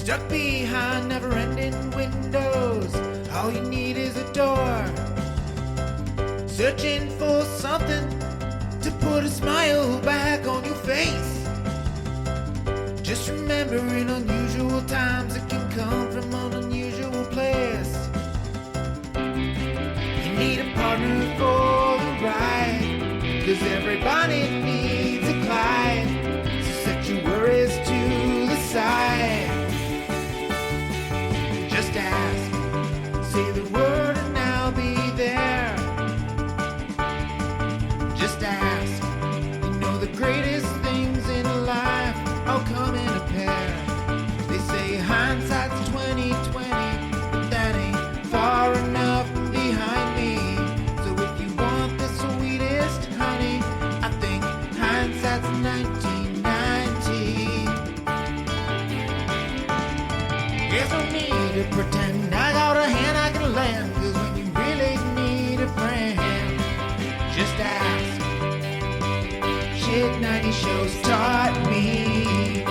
Stuck behind never-ending windows, all you need is a door. Searching for something to put a smile back on your face. Just remember, in unusual times, it can come from an unusual place. You need a partner for the ride, 'cause everybody needs a Clyde. So set your worries to the side. Just ask, say the word and I'll be there. Just ask, you know the greatest things in life all come in a pair. They say hindsight's 20/20, but that ain't far enough behind me. So if you want the sweetest honey, I think hindsight's 1990. There's no need to pretend I got a hand I can lend, 'cause when you really need a friend, just ask. Shit 90 shows taught me.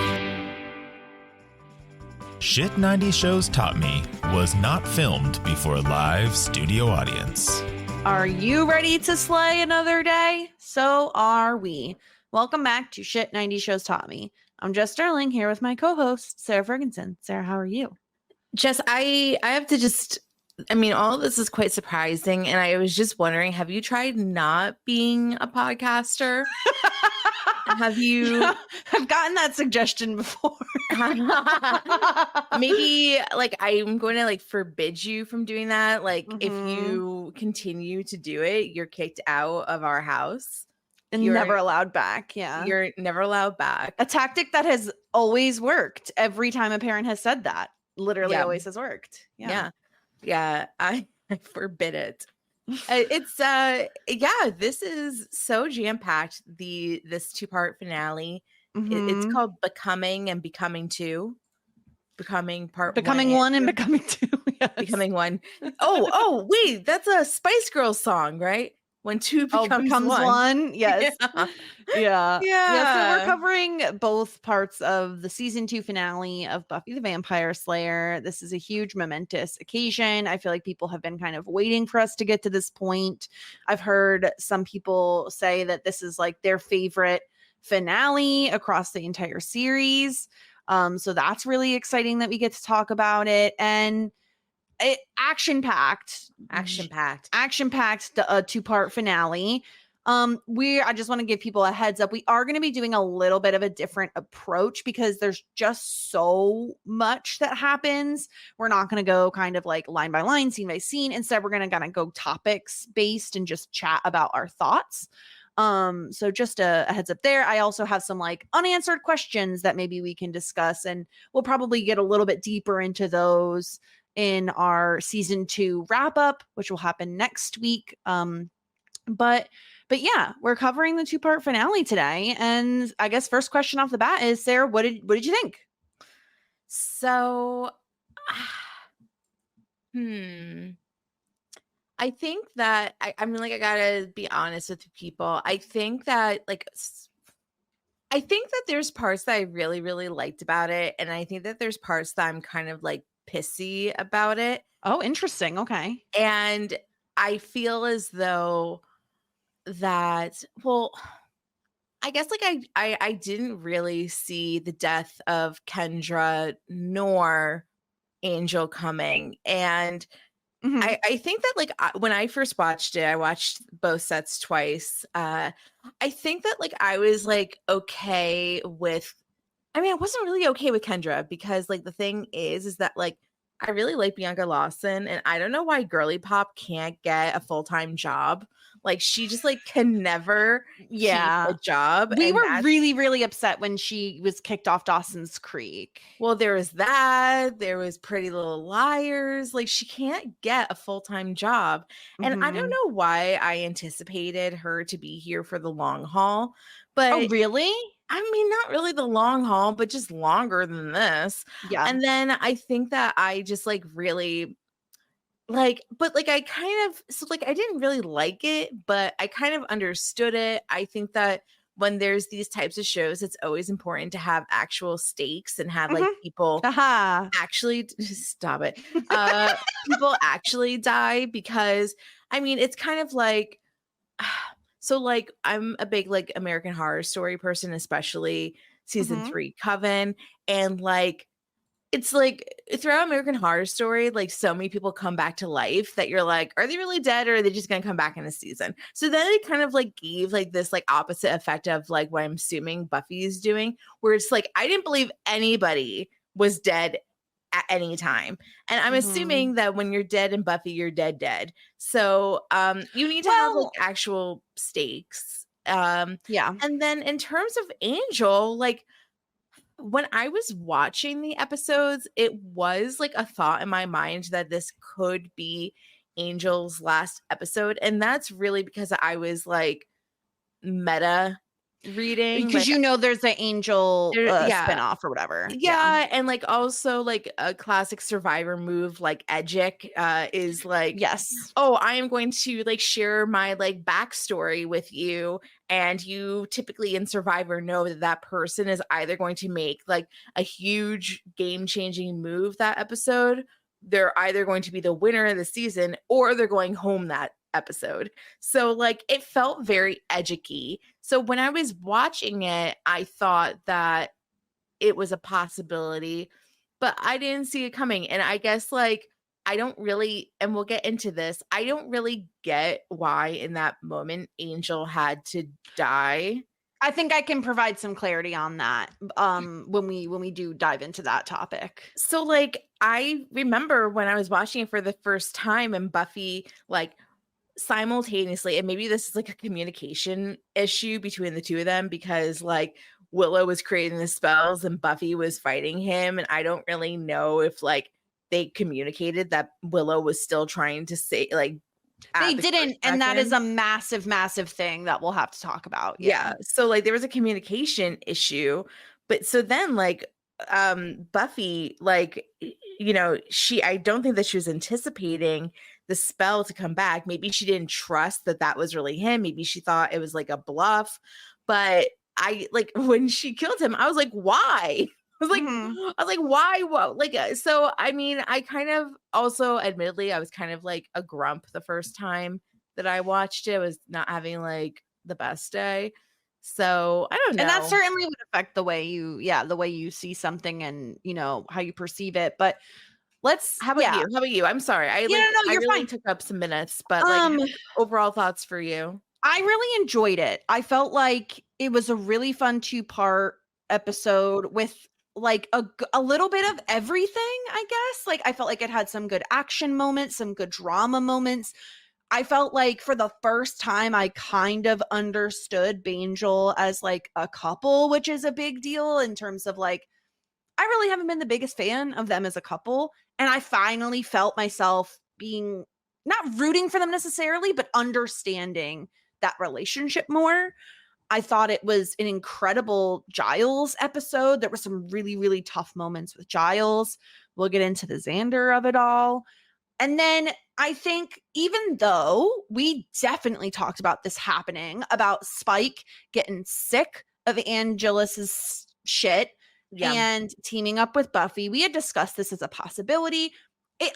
Shit 90 Shows Taught Me was not filmed before a live studio audience. Are you ready to slay another day? So are we. Welcome back to Shit 90 Shows Taught Me. I'm Jess Sterling here with my co-host, Sara Fergenson. Sarah, how are you? Jess, I have to just, all of this is quite surprising. And I was just wondering, have you tried not being a podcaster? Have you? I've gotten that suggestion before. Maybe I'm going to forbid you from doing that. If you continue to do it, you're kicked out of our house. And You're never allowed back. Yeah. You're never allowed back. A tactic that has always worked. Every time a parent has said that. Literally always has worked. Yeah. I forbid it. This is so jam-packed. This two-part finale. It's called Becoming and Becoming 2. Becoming Becoming 1 and Becoming 2. Yes. Becoming 1. Oh, wait, that's a Spice Girls song, right? When 2 becomes 1. Yes. Yeah. So we're covering both parts of the season 2 finale of Buffy the Vampire Slayer. This is a huge momentous occasion. I feel like people have been kind of waiting for us to get to this point. I've heard some people say that this is their favorite finale across the entire series. So that's really exciting that we get to talk about it. And action-packed, the two-part finale. I just want to give people a heads up. We are going to be doing a little bit of a different approach because there's just so much that happens. We're not going to go kind of line by line, scene by scene. Instead, we're going to kind of go topics based and just chat about our thoughts. So just a heads up there. I also have some unanswered questions that maybe we can discuss, and we'll probably get a little bit deeper into those in our season 2 wrap up, which will happen next week. But yeah, we're covering the 2-part finale today. And I guess first question off the bat is, Sarah, what did you think? So, I think that I gotta be honest with people. I think that there's parts that I really, really liked about it. And I think that there's parts that I'm kind of pissy about it. Oh, interesting. Okay. And I feel as though that, I guess I didn't really see the death of Kendra nor Angel coming. And I think that when I first watched it, I watched both sets twice. I think that I was okay with, I wasn't really okay with Kendra because the thing is that I really like Bianca Lawson, and I don't know why Girly Pop can't get a full-time job. She just can never keep a job. We were really, really upset when she was kicked off Dawson's Creek. Well, there was that. There was Pretty Little Liars. She can't get a full-time job. And I don't know why I anticipated her to be here for the long haul. But oh, really? Not really the long haul, but just longer than this. Yeah. And then I think that I just really I kind of, I didn't really like it, but I kind of understood it. I think that when there's these types of shows, it's always important to have actual stakes and have like people Haha. actually stop it. People actually die, because I mean, it's kind of like, so like I'm a big like American Horror Story person, especially season 3 Coven, and like it's like throughout American Horror Story, like so many people come back to life that you're like, are they really dead, or are they just gonna come back in a season? So then it kind of like gave like this like opposite effect of like what I'm assuming Buffy is doing, where it's like I didn't believe anybody was dead at any time. And I'm assuming that when you're dead in Buffy, you're dead. So you need to have like actual stakes. Yeah. And then in terms of Angel, like when I was watching the episodes, it was like a thought in my mind that this could be Angel's last episode. And that's really because I was like meta reading, Because like, there's an Angel yeah. spinoff or whatever. Yeah, and like also like a classic Survivor move, like Edgic is like, Yes. oh, I am going to like share my like backstory with you, and you typically in Survivor know that that person is either going to make like a huge game-changing move that episode, they're either going to be the winner of the season, or they're going home that episode. So like it felt very Edgic-y. So when I was watching it, I thought that it was a possibility, but I didn't see it coming. And I guess like I don't really, and we'll get into this, I don't really get why in that moment Angel had to die. I think I can provide some clarity on that when we do dive into that topic. So like I remember when I was watching it for the first time, and Buffy like simultaneously, and maybe this is like a communication issue between the two of them, because like Willow was creating the spells and Buffy was fighting him, and I don't really know if like they communicated that Willow was still trying to say like they didn't, and that is a massive thing that we'll have to talk about. Yeah. So like there was a communication issue, but so then like Buffy, like, you know, I don't think that she was anticipating the spell to come back. Maybe she didn't trust that that was really him. Maybe she thought it was like a bluff. But I like when she killed him, I was like, why? I was like, why? What? Like, so I mean, I kind of also, admittedly, I was kind of like a grump the first time that I watched it. I was not having like the best day. So I don't know. And that certainly would affect the way you see something and, you know, how you perceive it. But how about you? I'm sorry. I you're really fine. Took up some minutes, but like overall thoughts for you. I really enjoyed it. I felt like it was a really fun 2-part episode with like a little bit of everything, I guess. Like I felt like it had some good action moments, some good drama moments. I felt like for the first time, I kind of understood Bangel as like a couple, which is a big deal in terms of like, I really haven't been the biggest fan of them as a couple. And I finally felt myself being not rooting for them necessarily, but understanding that relationship more. I thought it was an incredible Giles episode. There were some really, really tough moments with Giles. We'll get into the Xander of it all. And then I think even though we definitely talked about this happening, about Spike getting sick of Angelus's shit and teaming up with Buffy, we had discussed this as a possibility.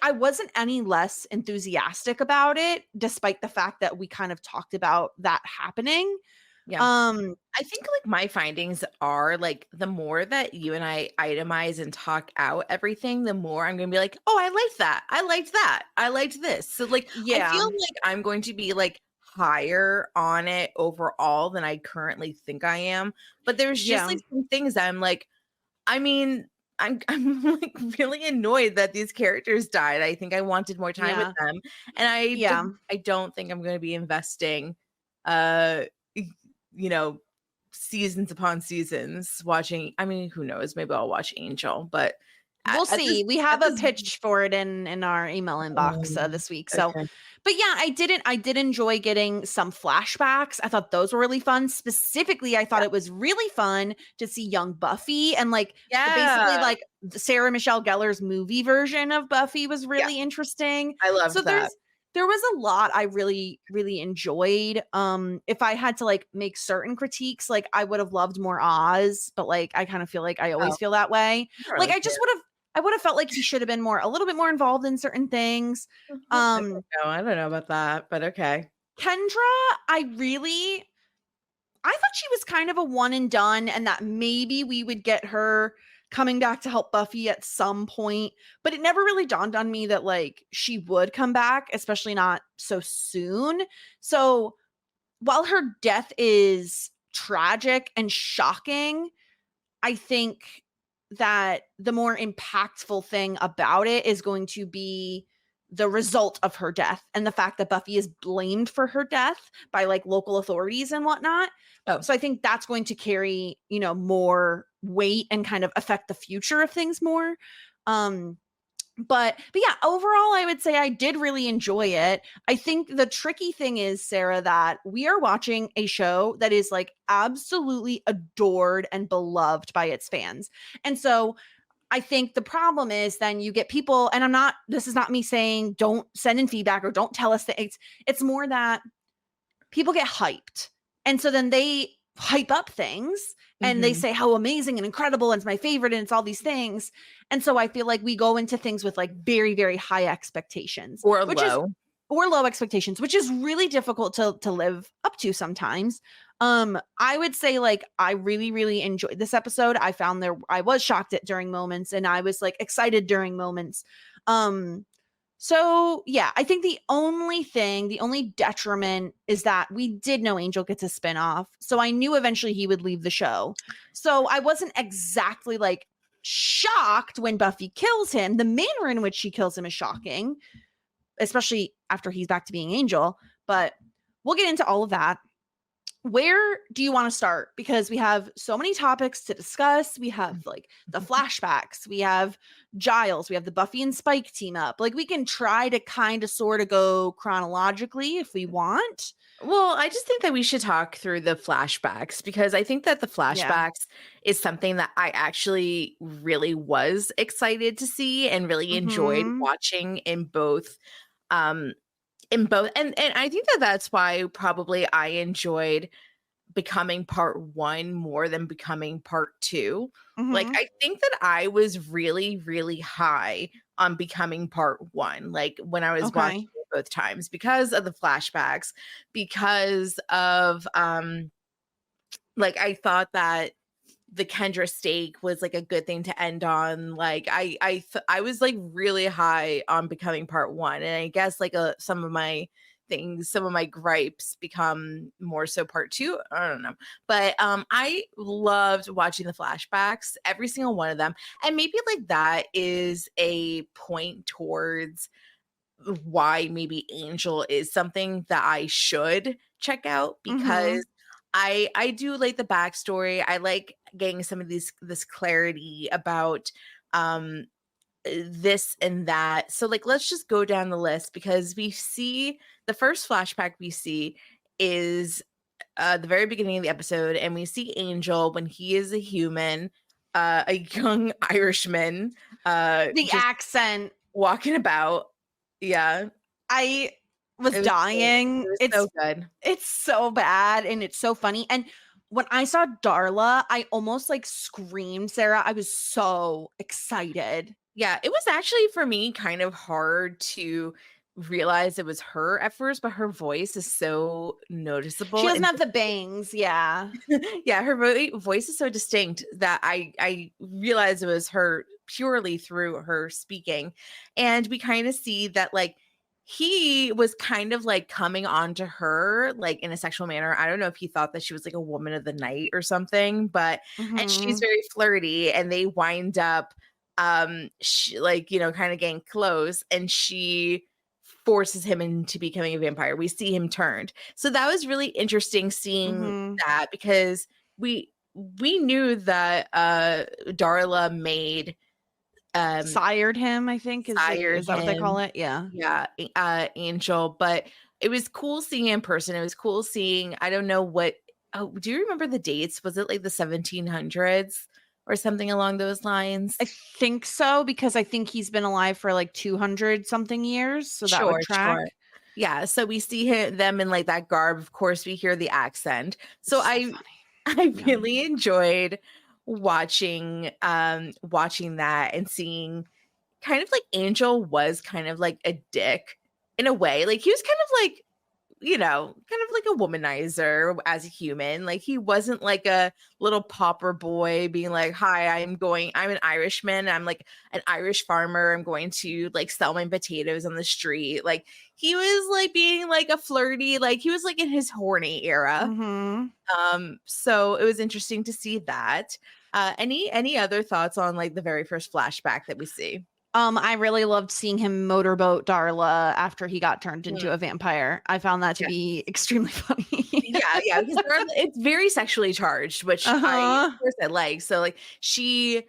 I wasn't any less enthusiastic about it, despite the fact that we kind of talked about that happening. Yeah. I think like my findings are like the more that you and I itemize and talk out everything, the more I'm gonna be like, oh, I liked that. I liked that. I liked this. So like, I feel like I'm going to be like higher on it overall than I currently think I am. But there's just like some things that I'm like, I mean, I'm like really annoyed that these characters died. I think I wanted more time with them. And I don't think I'm going to be investing you know, seasons upon seasons watching. I mean, who knows? Maybe I'll watch Angel, but we'll see. We have a pitch for it in our email inbox this week. So, but yeah, I did enjoy getting some flashbacks. I thought those were really fun. Specifically, I thought it was really fun to see young Buffy and like basically like Sarah Michelle Gellar's movie version of Buffy was really interesting. I love that. there was a lot I really, really enjoyed. If I had to like make certain critiques, like I would have loved more Oz, but like I kind of feel like I always Oh, feel that way. I don't Like really care. I would have felt like he should have been a little bit more involved in certain things. I don't know about that, but okay. Kendra, I thought she was kind of a one and done, and that maybe we would get her coming back to help Buffy at some point, but it never really dawned on me that like she would come back, especially not so soon. So while her death is tragic and shocking, I think that the more impactful thing about it is going to be the result of her death and the fact that Buffy is blamed for her death by like local authorities and whatnot. Oh. So I think that's going to carry, more weight and kind of affect the future of things more. But yeah, overall, I would say I did really enjoy it. I think the tricky thing is, Sarah, that we are watching a show that is like absolutely adored and beloved by its fans. And so I think the problem is then you get people, and this is not me saying don't send in feedback or don't tell us that it's more that people get hyped. And so then they hype up things and they say how amazing and incredible and it's my favorite and it's all these things. And so I feel like we go into things with like very, very high expectations Or low expectations, which is really difficult to live up to sometimes. I would say like I really, really enjoyed this episode. I found I was shocked at during moments and I was like excited during moments. So yeah, I think the only detriment is that we did know Angel gets a spinoff. So I knew eventually he would leave the show. So I wasn't exactly like shocked when Buffy kills him. The manner in which she kills him is shocking, especially after he's back to being Angel. But we'll get into all of that. Where do you want to start? Because we have so many topics to discuss. We have like the flashbacks, we have Giles, we have the Buffy and Spike team up. Like we can try to kind of sort of go chronologically if we want. Well, I just think that we should talk through the flashbacks because I think that the flashbacks is something that I actually really was excited to see and really enjoyed watching in both. And I think that that's why probably I enjoyed Becoming Part 1 more than Becoming Part 2. Like I think that I was really, really high on Becoming Part 1, like when I was watching it both times because of the flashbacks, because of like I thought that the Kendra stake was like a good thing to end on. Like I was like really high on Becoming Part 1, and I guess like some of my gripes become more so Part 2. I don't know, but I loved watching the flashbacks, every single one of them, and maybe like that is a point towards why maybe Angel is something that I should check out because I do like the backstory. I like getting some of this clarity about this and that. So like let's just go down the list because we see the first flashback we see is the very beginning of the episode, and we see Angel when he is a human, a young Irishman, the accent walking about. Yeah. I was dying. It's so good. It's so bad and it's so funny. And when I saw Darla, I almost like screamed, Sarah. I was so excited. Yeah, it was actually for me kind of hard to realize it was her at first, but her voice is so noticeable. She doesn't have the bangs. Yeah. Yeah, her voice is so distinct that I realized it was her purely through her speaking. And we kind of see that like he was kind of like coming on to her like in a sexual manner. I don't know if he thought that she was like a woman of the night or something, but and she's very flirty, and they wind up she, like, you know, kind of getting close, and she forces him into becoming a vampire. We see him turned. So that was really interesting seeing that, because we knew that Darla made sired him, I think is that what they call it? Yeah. Angel. But it was cool seeing him in person. It was cool seeing, I don't know what, do you remember the dates? Was it like the 1700s or something along those lines? I think so, because I think he's been alive for like 200 something years. So that would track. Yeah, so we see them in like that garb. Of course, we hear the accent. So So I funny. I Yeah. really enjoyed watching that and seeing kind of like Angel was kind of like a dick in a way. Like he was kind of like, kind of like a womanizer as a human. Like he wasn't like a little pauper boy being like, "Hi, I'm an Irishman. I'm like an Irish farmer. I'm going to like sell my potatoes on the street." Like he was like being like a flirty, like he was like in his horny era. Mhm. So it was interesting to see that. Any other thoughts on like the very first flashback that we see? I really loved seeing him motorboat Darla after he got turned into Mm. a vampire. I found that to Yes. be extremely funny. Yeah, because it's very sexually charged, which Uh-huh. of course I like. So like she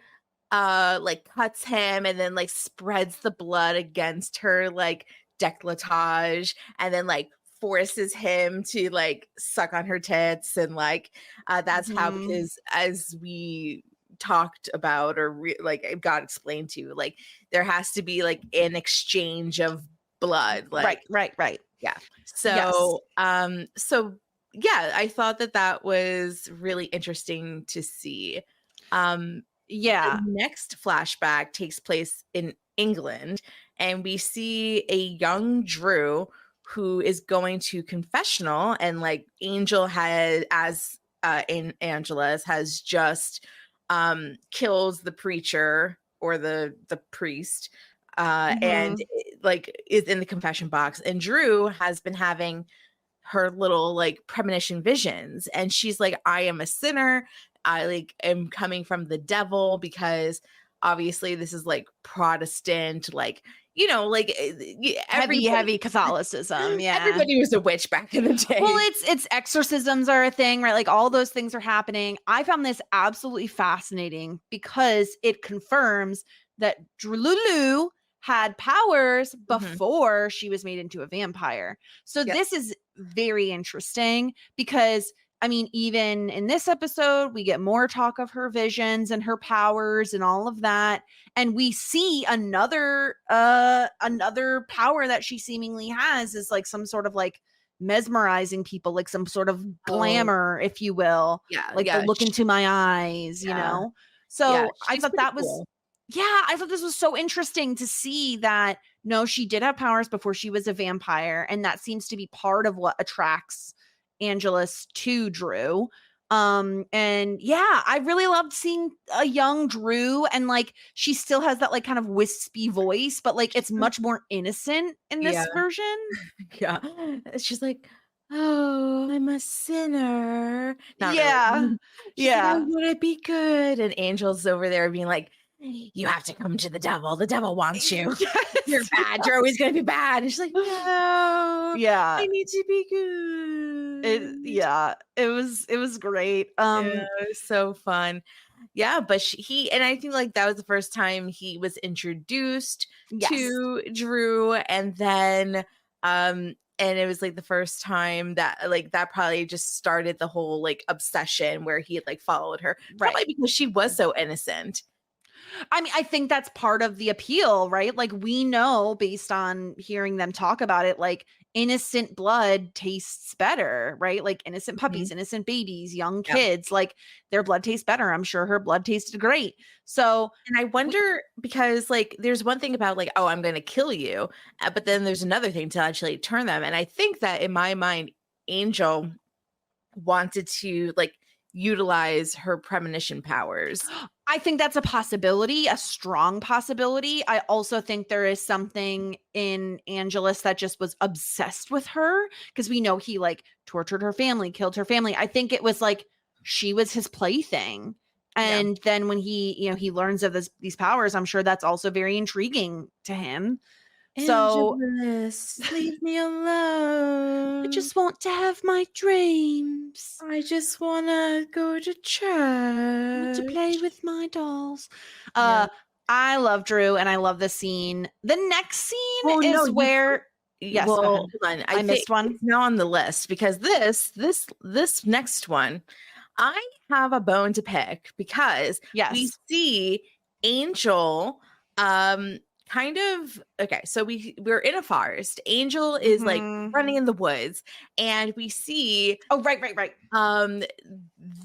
like cuts him and then like spreads the blood against her like décolletage and then like forces him to like suck on her tits and like that's how, Mhm. because as we talked about or like it got explained to, like there has to be like an exchange of blood, like Right. yeah. Yes. So yeah, I thought that was really interesting to see. The Yeah. next flashback takes place in England, and we see a young Drew who is going to confessional, and like Angel had, as in Angela's, has just kills the preacher or the priest, and Mhm. like is in the confession box, and Drew has been having her little like premonition visions, and she's like, I am a sinner, I like am coming from the devil, because obviously this is like Protestant, like like Heavy Catholicism. Yeah. everybody was a witch back in the day. Well, it's exorcisms are a thing, right? Like all those things are happening. I found this absolutely fascinating because it confirms that Drululu had powers Mhm. before she was made into a vampire. So Yep. this is very interesting because I mean, even in this episode, we get more talk of her visions and her powers and all of that. And we see another power that she seemingly has is like some sort of like mesmerizing people, like some sort of Oh, glamour, if you will, yeah, like the yeah, look into my eyes, yeah, yeah, So I she's thought pretty that was, cool. yeah, I thought this was so interesting to see that no, she did have powers before she was a vampire. And that seems to be part of what attracts Angelus to Drew. And yeah, I really loved seeing a young Drew, and like she still has that like kind of wispy voice, but like it's much more innocent in Yeah, this version. yeah. She's like, "Oh, I'm a sinner." Not really. Yeah. She's like, "I Yeah. want to be good," and Angel's over there being like, "You have to come to the devil. The devil wants you. You're Yes. bad. You're always gonna be bad." And she's like, "No, I Yeah. need to be good." It was great. Yeah, it was so fun. Yeah, but he, and I think like that was the first time he was introduced Yes. to Drew, and then and it was like the first time that like that probably just started the whole like obsession where he had like followed her, Right. probably because she was so innocent. I mean, I think that's part of the appeal, right? Like we know based on hearing them talk about it, like innocent blood tastes better, right? Like innocent Mhm. puppies, innocent babies, young Yep. kids, like their blood tastes better. I'm sure her blood tasted great. So, And I we, wonder, because like there's one thing about like, oh, I'm going to kill you, but then there's another thing to actually turn them. And I think that in my mind, Angel wanted to like utilize her premonition powers. I think that's a possibility, a strong possibility. I also think there is something in Angelus that just was obsessed with her because we know he like tortured her family, killed her family. I think it was like she was his plaything. Yeah. And then when he learns of these powers, I'm sure that's also very intriguing to him. So Angelus, leave me I alone. just want to have my dreams. I just want to go to I want to church. play with my dolls. Yeah. I love Drew and I love the scene. The next scene Oh no, is where yes, go well, ahead. hold on. I think missed one. it's now on the list because this next one, I have a bone to pick because we Yes. see Angel kind of okay, so we're in a forest. Angel is like running in the woods, and we see Oh, right.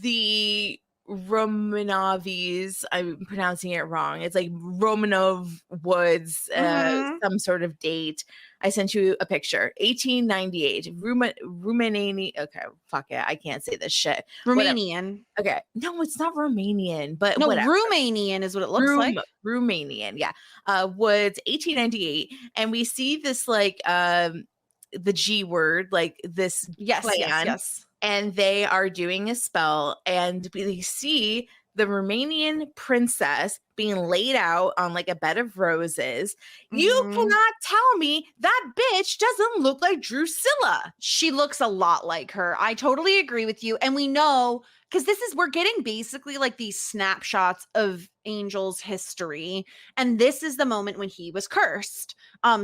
the Romanovis, I'm pronouncing it wrong. It's like Romanov Woods, some sort of date. I sent you a picture. 1898. Romanian. Okay, fuck it. I can't say this shit. Romanian. Whatever. Okay. No, it's not Romanian, but no, whatever. Romanian is what it looks like. Romanian, yeah. Woods, 1898. And we see this like the G word, like this plan. Yes. And they are doing a spell, and we see the Romanian princess being laid out on like a bed of roses. You cannot tell me that bitch doesn't look like Drusilla. She looks a lot like her. I totally agree with you. And we know, because we're getting basically like these snapshots of Angel's history. And this is the moment when he was cursed.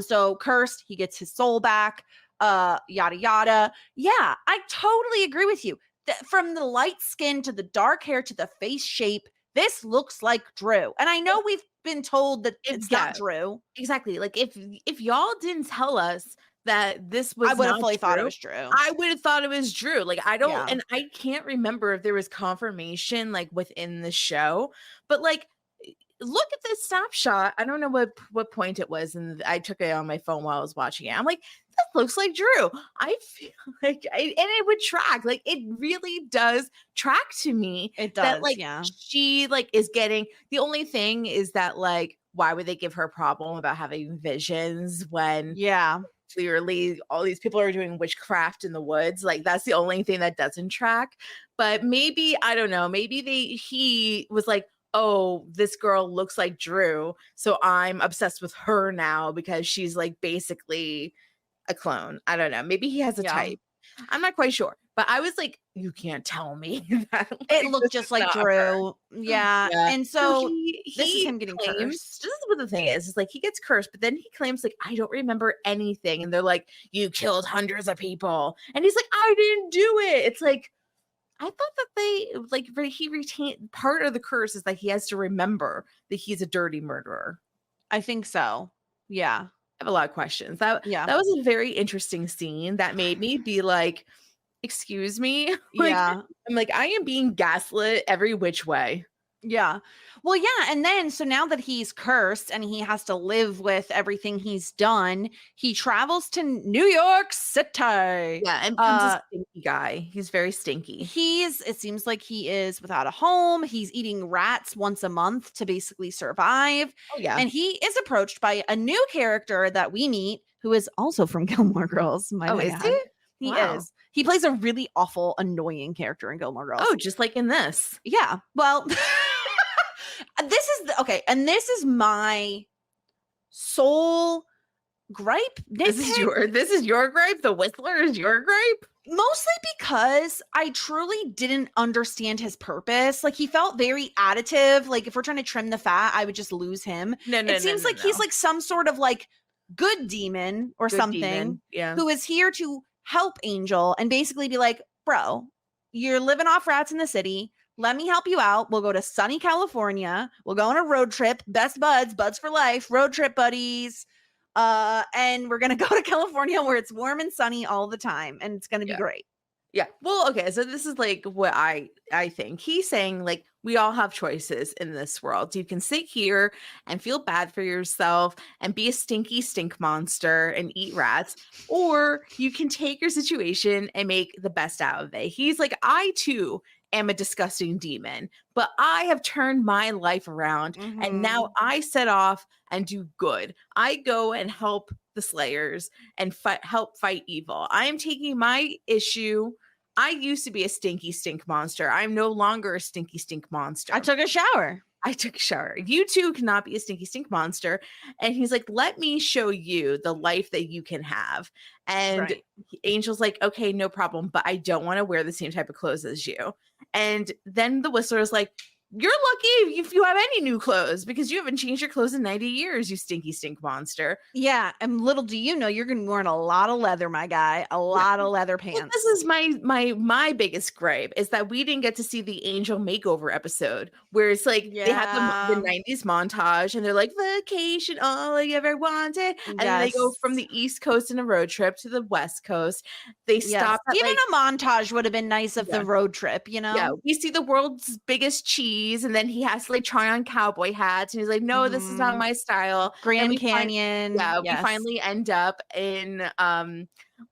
So cursed, he gets his soul back. Yada yada. Yeah, I totally agree with you. From the light skin to the dark hair to the face shape, this looks like Drew. And I know we've been told that it's not Drew. Exactly. Like if y'all didn't tell us that this was, I would have fully thought it was Drew. I would have thought it was Drew. Like and I can't remember if there was confirmation like within the show, but like look at this snapshot. I don't know what point it was, and I took it on my phone while I was watching it. I'm like, that looks like Drew. I feel like, and it would track. Like, it really does track to me. It does. That, like, she like is getting. The only thing is that like, why would they give her a problem about having visions when clearly all these people are doing witchcraft in the woods? Like, that's the only thing that doesn't track. But maybe, I don't know. Maybe he was like, oh, this girl looks like Drew, so I'm obsessed with her now because she's like basically a clone. I don't know. Maybe he has a type. I'm not quite sure. But I was like, you can't tell me that. Like, it looked just like Drew. Yeah. And so this is him getting claims, cursed. This is what the thing is like he gets cursed, but then he claims like, I don't remember anything. And they're like, you killed hundreds of people. And he's like, I didn't do it. It's like, I thought that they like he retained part of the curse is that he has to remember that he's a dirty murderer. I think so. Yeah. I have a lot of questions. That was a very interesting scene that made me be like, excuse me. Like, I'm like, I am being gaslit every which way. Yeah. Well, yeah. And then, so now that he's cursed and he has to live with everything he's done, he travels to New York City. Yeah. And becomes a stinky guy. He's very stinky. It seems like he is without a home. He's eating rats once a month to basically survive. Oh, yeah. And he is approached by a new character that we meet who is also from Gilmore Girls. Is he? He is. He plays a really awful, annoying character in Gilmore Girls. Oh, just like in this. Yeah. Well, and this is my sole gripe. This is your gripe. The Whistler is your gripe. Mostly because I truly didn't understand his purpose. Like, he felt very additive. Like, if we're trying to trim the fat, I would just lose him. It seems like he's like some sort of like good demon or something who is here to help Angel and basically be like, bro, you're living off rats in the city. Let me help you out. We'll go to sunny California. We'll go on a road trip. Best buds for life. Road trip buddies. And we're going to go to California where it's warm and sunny all the time. And it's going to be great. Yeah. Well, okay. So this is like what I think. He's saying like, we all have choices in this world. You can sit here and feel bad for yourself and be a stinky stink monster and eat rats, or you can take your situation and make the best out of it. He's like, I too am a disgusting demon, but I have turned my life around and now I set off and do good. I go and help the Slayers and help fight evil. I am taking my issue. I used to be a stinky stink monster. I'm no longer a stinky stink monster. I took a shower. You too cannot be a stinky stink monster. And he's like, let me show you the life that you can have. And Angel's like, okay, no problem, but I don't want to wear the same type of clothes as you. And then the Whistler is like, you're lucky if you have any new clothes because you haven't changed your clothes in 90 years, you stinky stink monster. Yeah, and little do you know, you're going to be wearing a lot of leather, my guy. A lot of leather pants. Well, this is my biggest gripe is that we didn't get to see the Angel makeover episode where it's like they have the 90s montage and they're like, vacation, all I ever wanted. And then they go from the East Coast in a road trip to the West Coast. They stop at even a montage would have been nice of the road trip, you know? Yeah, we see the world's biggest cheese, and then he has to like try on cowboy hats, and he's like, "No, this is not my style." Grand Canyon. We finally end up in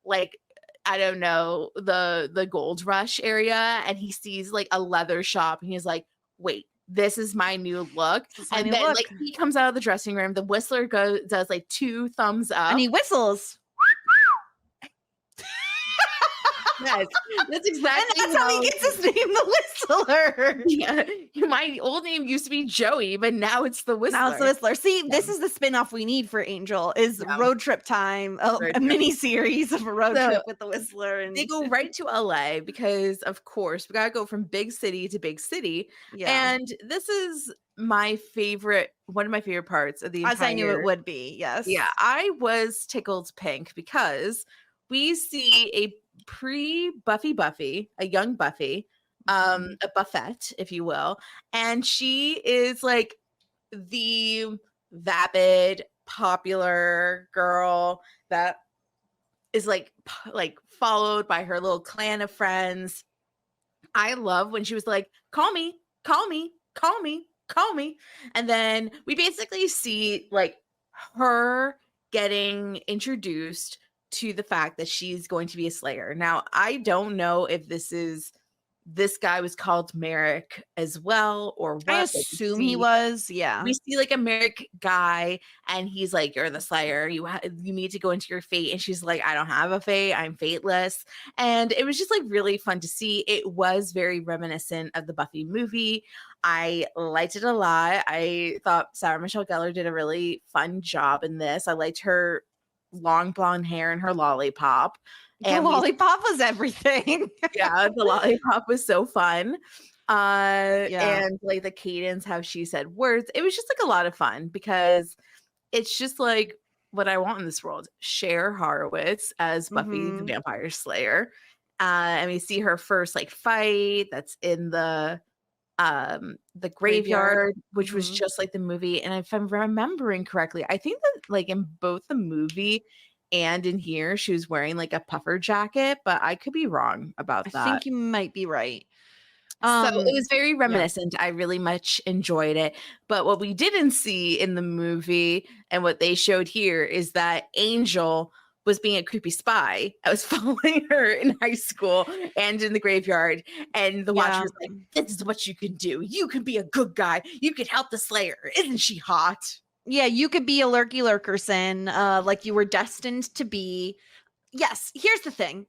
like I don't know the Gold Rush area, and he sees like a leather shop, and he's like, "Wait, this is my new look." And then like he comes out of the dressing room, the Whistler does like 2 thumbs up, and he whistles. Yes, that's exactly. And that's how he gets his name, the Whistler. Yeah, my old name used to be Joey, but now it's the Whistler. Now it's the Whistler. See, this is the spinoff we need for Angel is Road Trip Time, a mini series of a road trip with the Whistler. And they go right to LA because, of course, we gotta go from big city to big city. Yeah, and this is my favorite, one of my favorite parts of the entire. As I knew it would be. Yes. Yeah, I was tickled pink because we see a pre-Buffy, a young Buffy, a Buffette, if you will, and she is like the vapid, popular girl that is like followed by her little clan of friends. I love when she was like, "Call me, call me, call me, call me," and then we basically see like her getting introduced to the fact that she's going to be a Slayer. Now, I don't know if this guy was called Merrick as well or what. I assume he was. Yeah. We see like a Merrick guy and he's like, "You're the Slayer. You need to go into your fate." And she's like, "I don't have a fate. I'm fateless." And it was just like really fun to see. It was very reminiscent of the Buffy movie. I liked it a lot. I thought Sarah Michelle Gellar did a really fun job in this. I liked her long blonde hair and her lollipop. And the lollipop was everything. Yeah, the lollipop was so fun. And like the cadence, how she said words. It was just like a lot of fun because it's just like what I want in this world. Cher Horowitz as Buffy the Vampire Slayer. And we see her first like fight that's in the graveyard, which was just like the movie. And if I'm remembering correctly, I think that like in both the movie and in here she was wearing like a puffer jacket, but I could be wrong about that. I think you might be right. So it was very reminiscent. I really much enjoyed it. But what we didn't see in the movie and what they showed here is that Angel was being a creepy spy. I was following her in high school and in the graveyard. And the Watcher was like, "This is what you can do. You can be a good guy. You can help the Slayer. Isn't she hot?" Yeah, you could be a lurky lurkerson, like you were destined to be. Yes, here's the thing.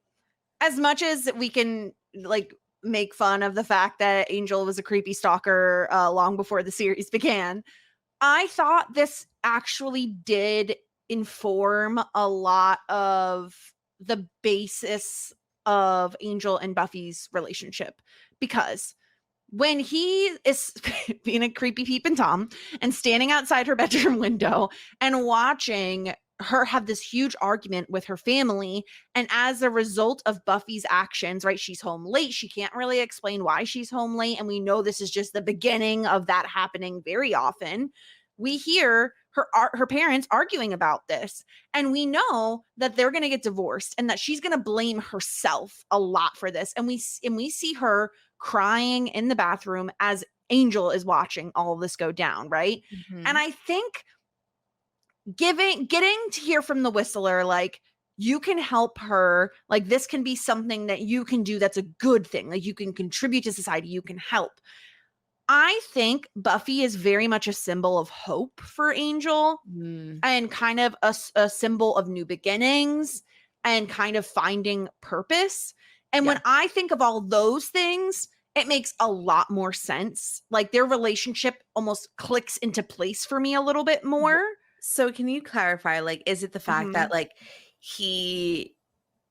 As much as we can like make fun of the fact that Angel was a creepy stalker long before the series began, I thought this actually did inform a lot of the basis of Angel and Buffy's relationship, because when he is being a creepy peeping Tom and standing outside her bedroom window and watching her have this huge argument with her family, and as a result of Buffy's actions, right, she's home late. She can't really explain why she's home late, and we know this is just the beginning of that happening very often. We hear her parents arguing about this, and we know that they're going to get divorced and that she's going to blame herself a lot for this. And we see her crying in the bathroom as Angel is watching all of this go down, right? And I think getting to hear from the Whistler, like, you can help her, like, this can be something that you can do that's a good thing, like you can contribute to society, you can help. I think Buffy is very much a symbol of hope for Angel and kind of a symbol of new beginnings and kind of finding purpose. And when I think of all those things, it makes a lot more sense. Like, their relationship almost clicks into place for me a little bit more. So can you clarify, like, is it the fact that like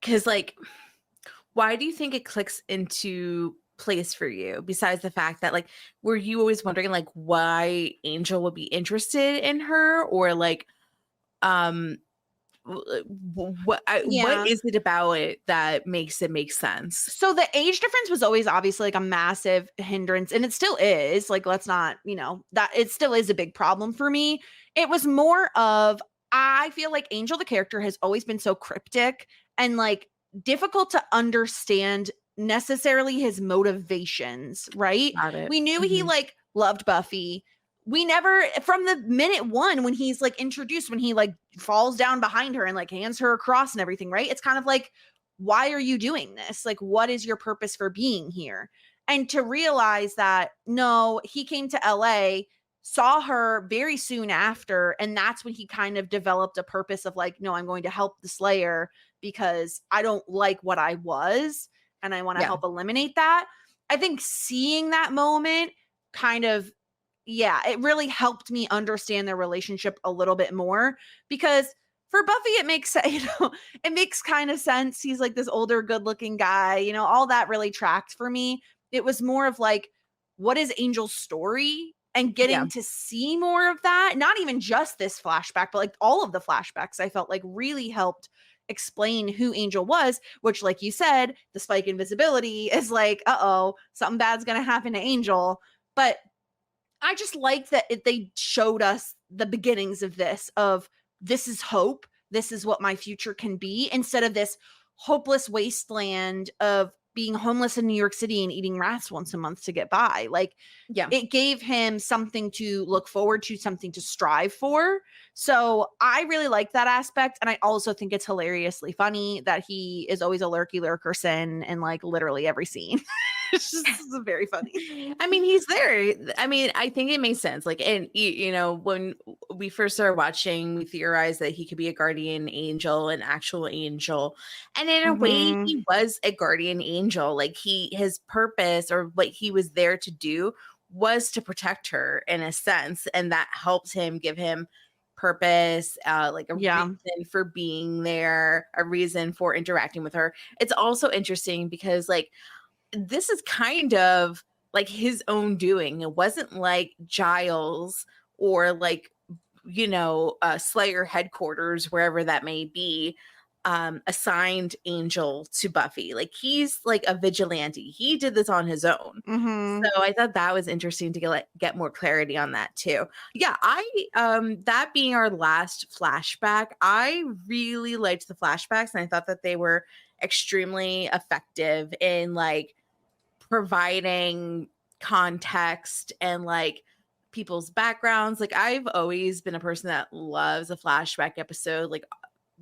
because like, why do you think it clicks into place for you besides the fact that like were you always wondering like why Angel would be interested in her, or like what Yeah. is it about it that makes it make sense? So the age difference was always obviously like a massive hindrance, and it still is. Like, let's not, that it still is a big problem for me. It was more of, I feel like Angel, the character, has always been so cryptic and like difficult to understand necessarily his motivations, right? Got it. We knew he like loved Buffy. We never, from the minute one when he's like introduced, when he like falls down behind her and like hands her a cross and everything, right? It's kind of like, why are you doing this? Like, what is your purpose for being here? And to realize that, no, he came to LA, saw her very soon after, and that's when he kind of developed a purpose of like, no, I'm going to help the Slayer because I don't like what I was and I want to help eliminate that. I think seeing that moment kind of, it really helped me understand their relationship a little bit more, because for Buffy, it makes, it makes kind of sense. He's like this older, good looking guy, all that really tracked for me. It was more of like, what is Angel's story? And getting to see more of that, not even just this flashback, but like all of the flashbacks, I felt like really helped explain who Angel was, which, like you said, the spike in visibility is like, something bad's going to happen to Angel. But I just liked that they showed us the beginnings of this is hope. This is what my future can be, instead of this hopeless wasteland of being homeless in New York City and eating rats once a month to get by. Like, it gave him something to look forward to, something to strive for. So I really like that aspect. And I also think it's hilariously funny that he is always a lurky lurkerson in like literally every scene. It's just very funny. I mean, he's there. I mean, I think it makes sense. Like, and when we first started watching, we theorized that he could be a guardian angel, an actual angel. And in a way, he was a guardian angel. Like his purpose, or what he was there to do, was to protect her in a sense. And that helped him, give him purpose, like a reason for being there, a reason for interacting with her. It's also interesting because like, this is kind of like his own doing. It wasn't like Giles or like, Slayer headquarters, wherever that may be, assigned Angel to Buffy. Like, he's like a vigilante. He did this on his own. So I thought that was interesting to get more clarity on that too. Yeah, that being our last flashback, I really liked the flashbacks, and I thought that they were extremely effective in like providing context and like people's backgrounds. Like, I've always been a person that loves a flashback episode. Like,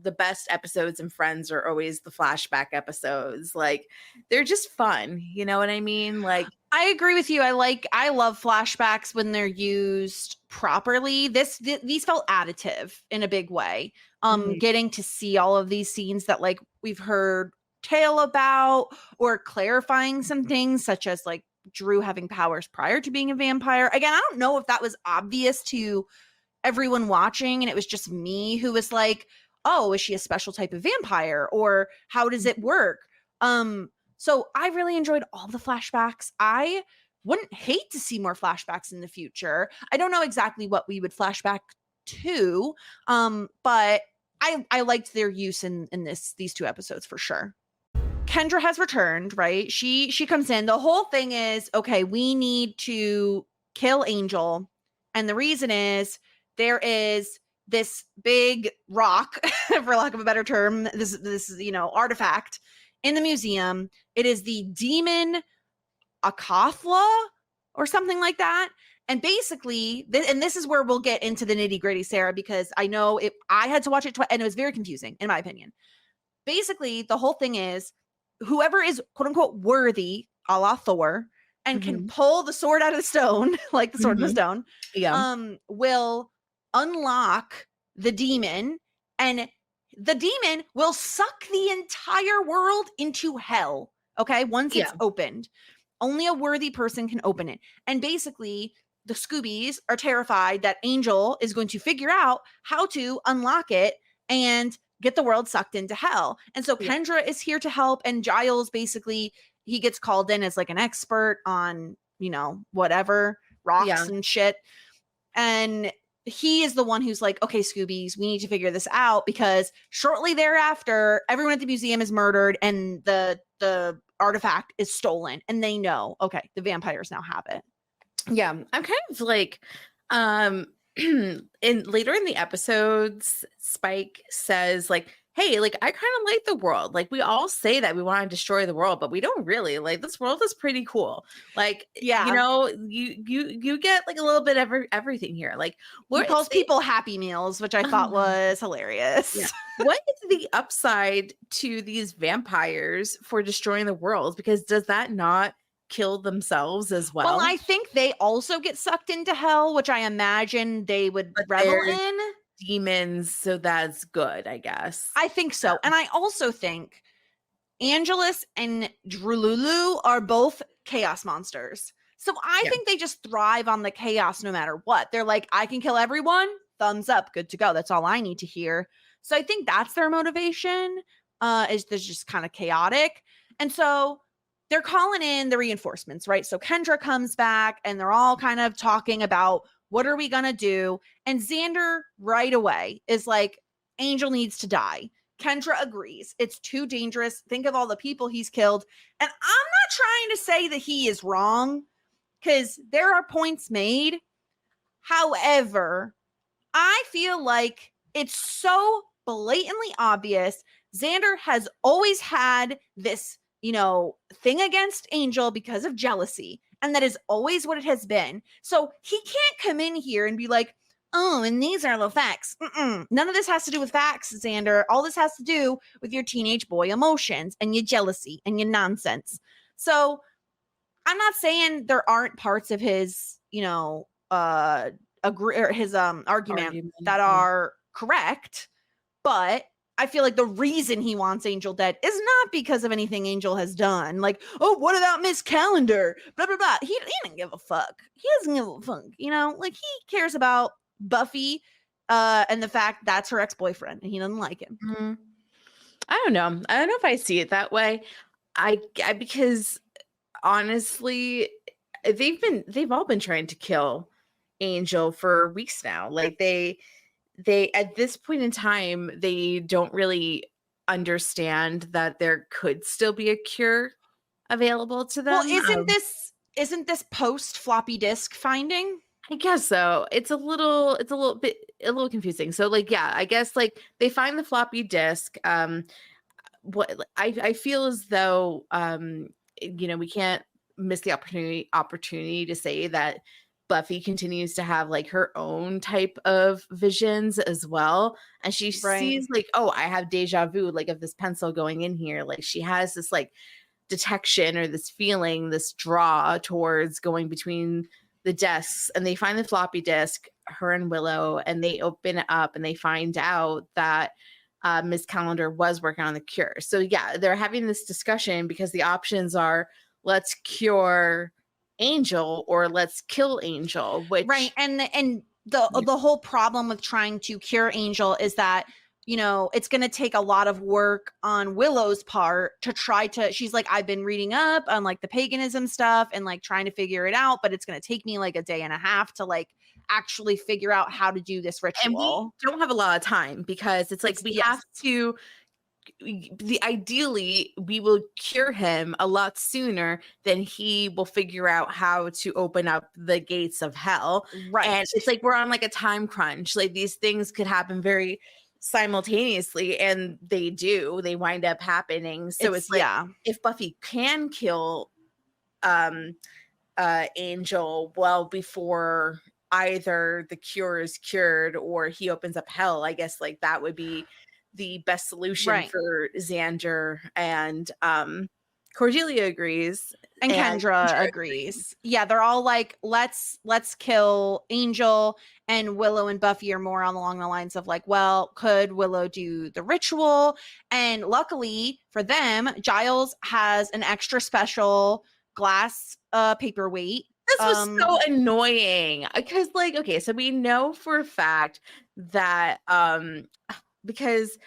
the best episodes in Friends are always the flashback episodes. Like, they're just fun. You know what I mean? Like, I agree with you. I love flashbacks when they're used properly. These felt additive in a big way. Getting to see all of these scenes that like we've heard tale about, or clarifying some things, such as like Drew having powers prior to being a vampire. Again, I don't know if that was obvious to everyone watching and it was just me who was like, oh, is she a special type of vampire, or how does it work? So I really enjoyed all the flashbacks. I wouldn't hate to see more flashbacks in the future. I don't know exactly what we would flashback to, but I liked their use in these two episodes for sure. Kendra has returned, right? She comes in. The whole thing is, okay, we need to kill Angel. And the reason is there is this big rock, for lack of a better term, this artifact in the museum. It is the demon Akathla or something like that. And basically, this is where we'll get into the nitty gritty, Sarah, because I know I had to watch it twice and it was very confusing, in my opinion. Basically, the whole thing is, whoever is quote unquote worthy, a la Thor, and can pull the sword out of the stone, like the sword in the stone, will unlock the demon, and the demon will suck the entire world into hell. Okay. Once it's opened, only a worthy person can open it. And basically, the Scoobies are terrified that Angel is going to figure out how to unlock it and get the world sucked into hell. And so Kendra is here to help, and Giles basically he gets called in as like an expert on, you know, whatever, rocks and shit. And he is the one who's like, okay, Scoobies, we need to figure this out, because shortly thereafter, everyone at the museum is murdered and the artifact is stolen, and they know, okay, the vampires now have it. Yeah, I'm kind of like, in later in the episodes, Spike says like, hey, like, I kind of like the world. Like, we all say that we want to destroy the world, but we don't really. Like, this world is pretty cool. Like, Yeah, you know, you get like a little bit of everything here. Like, he calls people Happy Meals, which I thought was hilarious. Yeah. What is the upside to these vampires for destroying the world? Because does that not kill themselves as well? Well, I think they also get sucked into hell, which I imagine they would revel in. Demons, so that's good, I guess. I think so. And I also think Angelus and Drululu are both chaos monsters. So I think they just thrive on the chaos no matter what. They're like, I can kill everyone, thumbs up, good to go. That's all I need to hear. So I think that's their motivation, is they're just kind of chaotic. And so they're calling in the reinforcements, right? So Kendra comes back and they're all kind of talking about, what are we going to do? And Xander right away is like, Angel needs to die. Kendra agrees. It's too dangerous. Think of all the people he's killed. And I'm not trying to say that he is wrong, because there are points made. However, I feel like it's so blatantly obvious. Xander has always had this, you know, thing against Angel because of jealousy. And that is always what it has been. So he can't come in here and be like, oh, and these are the facts. None of this has to do with facts, Xander. All this has to do with your teenage boy emotions and your jealousy and your nonsense. So I'm not saying there aren't parts of his, you know, his argument that are correct, but I feel like the reason he wants Angel dead is not because of anything Angel has done. Like, oh, what about Miss Calendar? Blah, blah, blah. He didn't give a fuck. He doesn't give a fuck. You know, like, he cares about Buffy and the fact that's her ex-boyfriend and he doesn't like him. Mm-hmm. I don't know. I don't know if I see it that way. I because honestly, they've all been trying to kill Angel for weeks now. Like, they at this point in time, they don't really understand that there could still be a cure available to them. Well, isn't this post floppy disk finding? I guess so. It's a little confusing. So, like, yeah, I guess, like, they find the floppy disk. What I feel as though, you know, we can't miss the opportunity to say that Buffy continues to have like her own type of visions as well. And she sees like, oh, I have deja vu, like, of this pencil going in here. Like, she has this like detection or this feeling, this draw towards going between the desks. And they find the floppy disk, her and Willow, and they open it up and they find out that Miss Calendar was working on the cure. So yeah, they're having this discussion because the options are, let's cure Angel or let's kill Angel, which and the whole problem with trying to cure Angel is that, you know, it's going to take a lot of work on Willow's part to try to, she's like, I've been reading up on like the paganism stuff and like trying to figure it out, but it's going to take me like a day and a half to like actually figure out how to do this ritual. And we don't have a lot of time because it's like we have to, ideally we will cure him a lot sooner than he will figure out how to open up the gates of hell. Right. And it's like we're on like a time crunch. Like, these things could happen very simultaneously, and they wind up happening. So it's like, if Buffy can kill Angel well before either the cure is cured or he opens up hell, I guess like that would be the best solution for Xander. And Cordelia agrees. And Kendra agrees. Yeah, they're all like, let's kill Angel. And Willow and Buffy are more along the lines of like, well, could Willow do the ritual? And luckily for them, Giles has an extra special glass paperweight. This was so annoying because, like, okay, so we know for a fact that because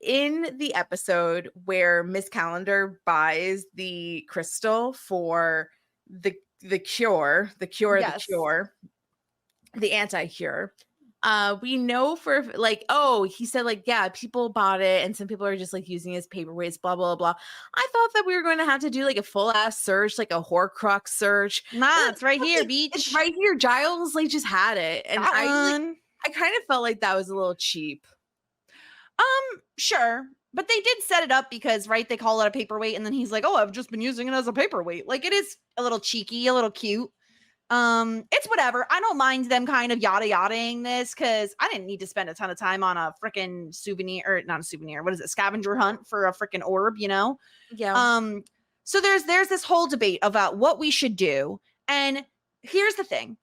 in the episode where Miss Calendar buys the crystal for the cure, Yes. the anti-cure, we know for like, oh, he said like, yeah, people bought it and some people are just like using it as paperweights, blah blah blah. I thought that we were going to have to do like a full ass search, like a Horcrux search. Nah, it's right here, Like, beach. it's right here. Giles like just had it, and Got I one. kind of felt like that was a little cheap. Sure. But they did set it up because, right, they call it a paperweight, and then he's like, oh, I've just been using it as a paperweight. Like, it is a little cheeky, a little cute. It's whatever. I don't mind them kind of yada-yadaing this because I didn't need to spend a ton of time on a freaking souvenir, or not a souvenir, what is it, scavenger hunt for a freaking orb, you know? Yeah. So there's this whole debate about what we should do. And here's the thing.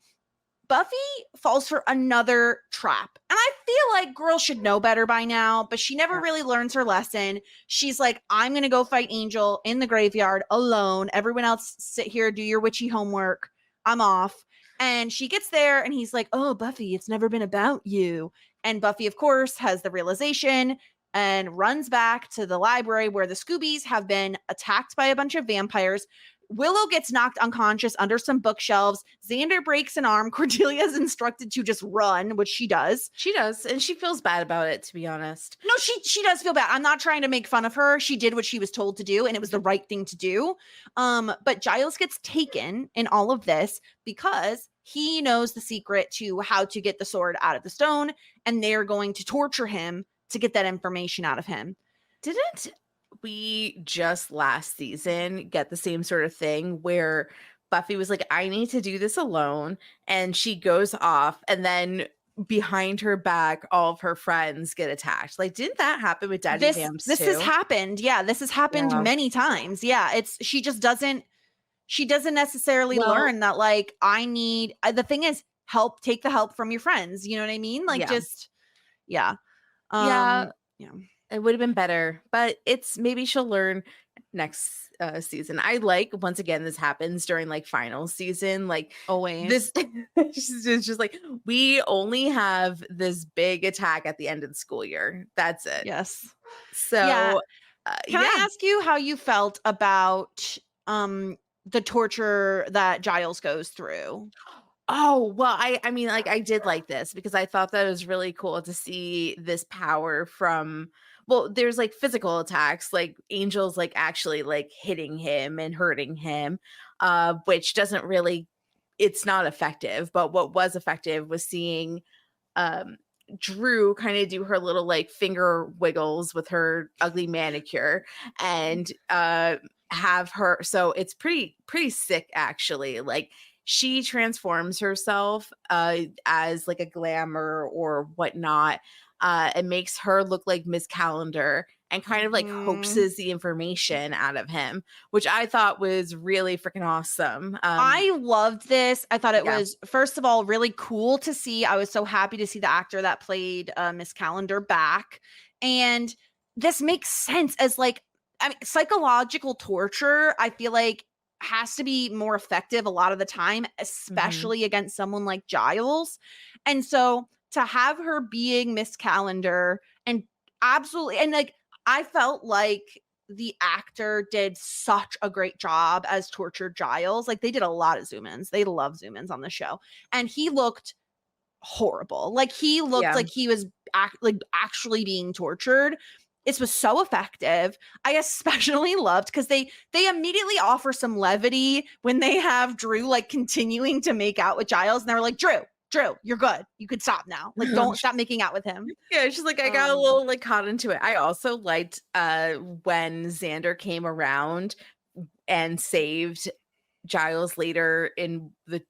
Buffy falls for another trap. And I feel like girls should know better by now, but she never really learns her lesson. She's like, I'm going to go fight Angel in the graveyard alone. Everyone else sit here, do your witchy homework. I'm off. And she gets there and he's like, oh, Buffy, it's never been about you. And Buffy, of course, has the realization and runs back to the library where the Scoobies have been attacked by a bunch of vampires. Willow gets knocked unconscious under some bookshelves. Xander breaks an arm. Cordelia is instructed to just run, which she does. She does, and she feels bad about it, to be honest. No, she does feel bad. I'm not trying to make fun of her. She did what she was told to do, and it was the right thing to do. But Giles gets taken in all of this because he knows the secret to how to get the sword out of the stone, and they're going to torture him to get that information out of him. Didn't we just last season get the same sort of thing where Buffy was like, I need to do this alone, and she goes off, and then behind her back all of her friends get attacked? Like, didn't that happen with Daddy Vamps this too? has happened. Yeah, this has happened many times. Yeah, she doesn't necessarily learn that, like, I need the thing is help, take the help from your friends, you know what I mean? Like, just yeah. It would have been better, but it's maybe she'll learn next season. I like, once again, this happens during like final season, like always. This it's just like, we only have this big attack at the end of the school year. That's it. Yes. So can I ask you how you felt about the torture that Giles goes through? Oh, well, I mean, like, I did like this because I thought that it was really cool to see this power from, well, there's like physical attacks, like Angel's like actually like hitting him and hurting him, which doesn't really, it's not effective. But what was effective was seeing Drew kind of do her little like finger wiggles with her ugly manicure and have her. So it's pretty sick, actually. Like, she transforms herself as like a glamour or whatnot, and makes her look like Miss Calendar and kind of like hoaxes the information out of him, which I thought was really freaking awesome. I loved this. I thought it was, first of all, really cool to see. I was so happy to see the actor that played Miss Calendar back. And this makes sense as like, I mean, psychological torture, I feel like, has to be more effective a lot of the time, especially against someone like Giles. And so to have her being Miss Calendar and absolutely, and like, I felt like the actor did such a great job as tortured Giles. Like, they did a lot of zoom-ins. They love zoom-ins on the show. And he looked horrible. Like, he looked like he was actually being tortured. This was so effective. I especially loved because they immediately offer some levity when they have Drew like continuing to make out with Giles, and they were like, Drew, you're good. You could stop now. Like, don't stop making out with him. Yeah, she's like, I got a little like caught into it. I also liked when Xander came around and saved Giles later in the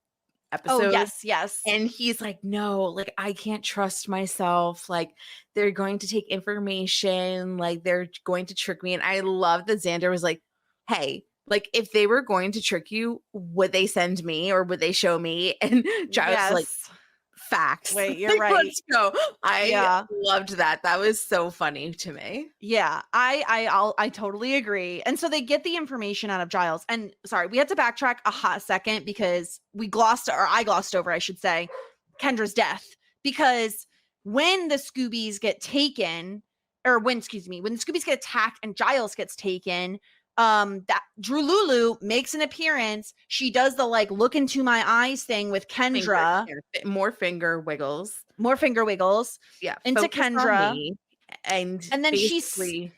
episode. Oh, yes. And he's like, no, like, I can't trust myself. Like, they're going to take information, like they're going to trick me. And I love that Xander was like, hey, like, if they were going to trick you, would they send me or would they show me? And Giles was like, facts. Wait, you're right. Let's go. I loved that. That was so funny to me. Yeah, I totally agree. And so they get the information out of Giles. And sorry, we had to backtrack a hot second because I glossed over, I should say, Kendra's death. Because when the Scoobies get taken when the Scoobies get attacked and Giles gets taken, that Drew Lulu makes an appearance. She does the like look into my eyes thing with Kendra. More finger wiggles. Yeah. Into Kendra. And then she slits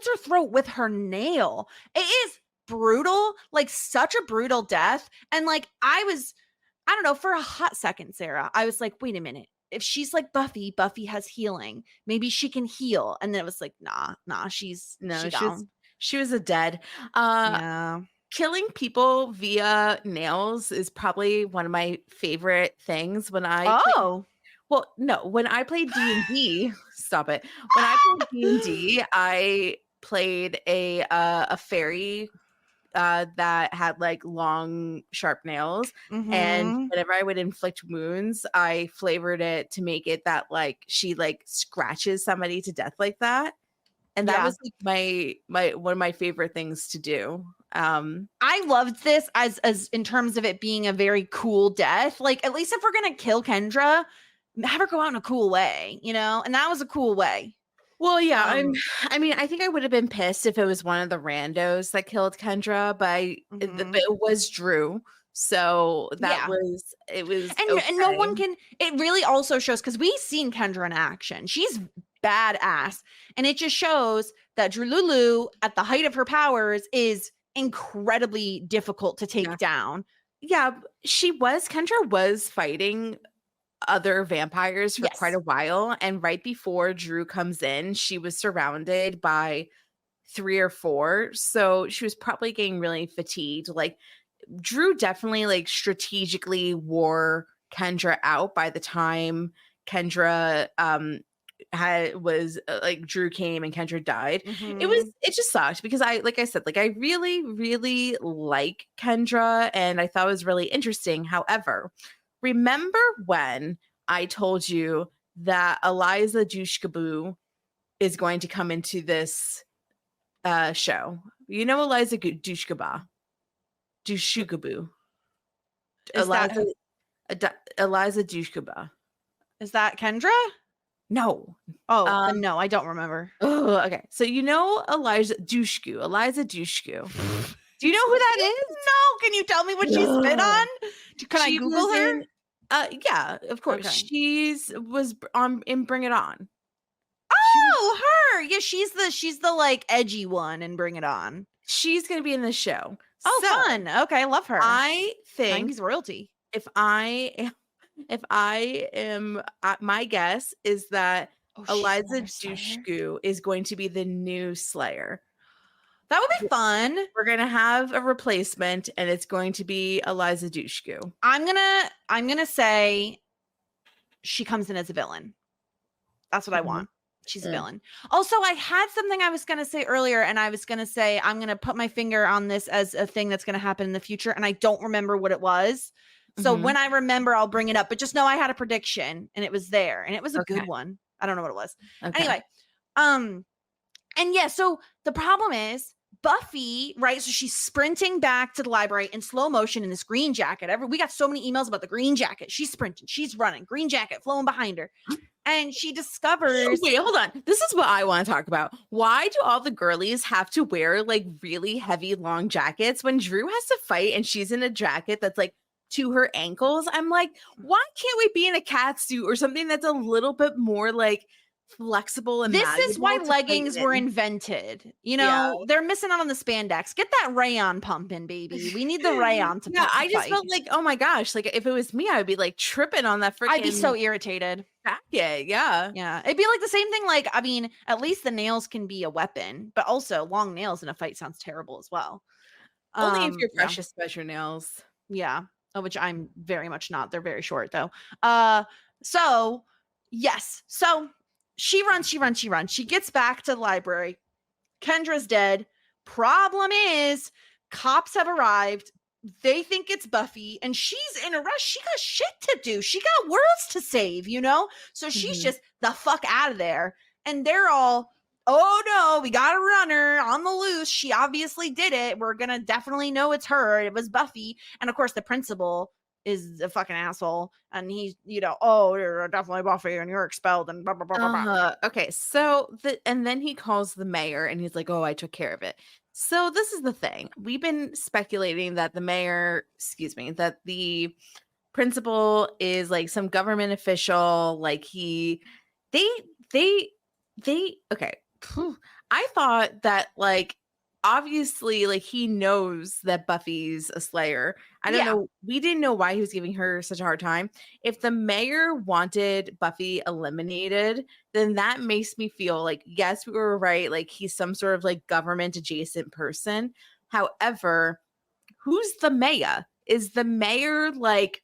her throat with her nail. It is brutal, like such a brutal death. And like I don't know, for a hot second, Sarah, I was like, wait a minute. If she's like Buffy has healing. Maybe she can heal. And then it was like, nah, she was a dead. Yeah. Killing people via nails is probably one of my favorite things when I when I played D&D, stop it. When I played D&D, I played a fairy that had like long sharp nails, and whenever I would inflict wounds, I flavored it to make it that like she like scratches somebody to death like that. And that was like my one of my favorite things to do. I loved this as in terms of it being a very cool death. Like, at least if we're gonna kill Kendra, have her go out in a cool way, you know? And that was a cool way. Well, yeah. I mean, I think I would have been pissed if it was one of the randos that killed Kendra, but it was Drew. So it was and no one can. It really also shows, because we've seen Kendra in action. She's badass, and it just shows that Drew Lulu at the height of her powers is incredibly difficult to take down. Yeah, Kendra was fighting other vampires for quite a while, and right before Drew comes in, she was surrounded by 3 or 4, so she was probably getting really fatigued. Like, Drew definitely like strategically wore Kendra out by the time Kendra like Drew came and Kendra died. It just sucked, because I really, really like Kendra, and I thought it was really interesting. However, remember when I told you that Eliza Dushkaboo is going to come into this show? You know Eliza Dushkaboo. Eliza Dushkaboo. Is that Kendra? No. Oh, no, I don't remember. Oh, okay. So you know Eliza Dushku. Do you know who that is? No. Can you tell me what she's been on? Can I Google her? Yeah, of course. Okay. She was on in Bring It On. Oh, her. Yeah, she's the like edgy one in Bring It On. She's going to be in the show. Oh, so, fun. Okay, I love her. I think 90s royalty. If I am, my guess is that Eliza Dushku is going to be the new Slayer. That would be fun. We're gonna have a replacement, and it's going to be Eliza Dushku. I'm gonna say she comes in as a villain. That's what I want. She's a villain. Also, I had something I was gonna say earlier, and I was gonna say I'm gonna put my finger on this as a thing that's gonna happen in the future, and I don't remember what it was. So when I remember, I'll bring it up. But just know I had a prediction, and it was there, and it was a good one. I don't know what it was. Okay. Anyway, and yeah. So the problem is Buffy, right? So she's sprinting back to the library in slow motion in this green jacket. We got so many emails about the green jacket. She's sprinting, she's running, green jacket flowing behind her. And she discovers. Wait, hold on. This is what I want to talk about. Why do all the girlies have to wear like really heavy, long jackets when Drew has to fight and she's in a jacket that's like to her ankles? I'm like, why can't we be in a cat suit or something that's a little bit more like flexible and this is why leggings were invented. You know, they're missing out on the spandex. Get that rayon pumping, baby. We need the rayon to pump. I just felt like, oh my gosh, like if it was me, I would be like tripping on that freaking. I'd be so irritated. Jacket, yeah. It'd be like the same thing. Like, I mean, at least the nails can be a weapon, but also long nails in a fight sounds terrible as well. Only if you're precious about your nails. Yeah. Which I'm very much not. They're very short though. So yes. So she runs. She gets back to the library. Kendra's dead. Problem is, cops have arrived. They think it's Buffy, and she's in a rush. She got shit to do. She got worlds to save, you know? So she's just the fuck out of there. And they're all, oh no, we got a runner on the loose. She obviously did it. We're going to definitely know it's her. It was Buffy. And of course, the principal is a fucking asshole, and he's, you know, oh, you're definitely Buffy and you're expelled and blah blah blah blah blah. Okay, so and then he calls the mayor and he's like, "Oh, I took care of it." So this is the thing. We've been speculating that that the principal is like some government official, like they okay. Phew. I thought that like obviously like he knows that Buffy's a slayer. I don't Yeah. know. We didn't know why he was giving her such a hard time. If the mayor wanted Buffy eliminated, then that makes me feel like, yes, we were right. Like he's some sort of like government adjacent person. However, who's the mayor? Is the mayor like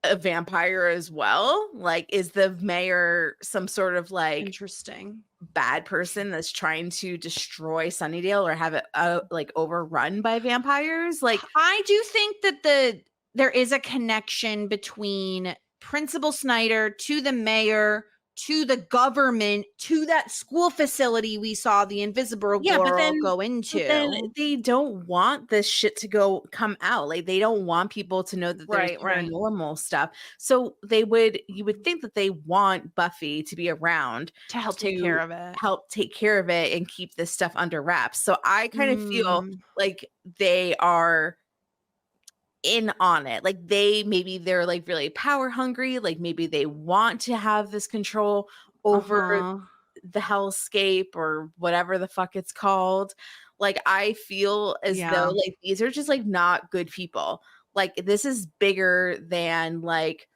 a vampire as well? Like, is the mayor some sort of like Interesting. bad person that's trying to destroy Sunnydale or have it like overrun by vampires? Like, I do think that there is a connection between Principal Snyder to the mayor to the government to that school facility we saw the Invisible Girl go into. But then they don't want this shit to come out. Like they don't want people to know that there's paranormal stuff. So you would think that they want Buffy to be around to help take care of it, and keep this stuff under wraps. So I kind of feel like they are in on it. Like maybe they're like really power hungry. Like maybe they want to have this control over the hellscape or whatever the fuck it's called. Like I feel as though like these are just like not good people. Like this is bigger than like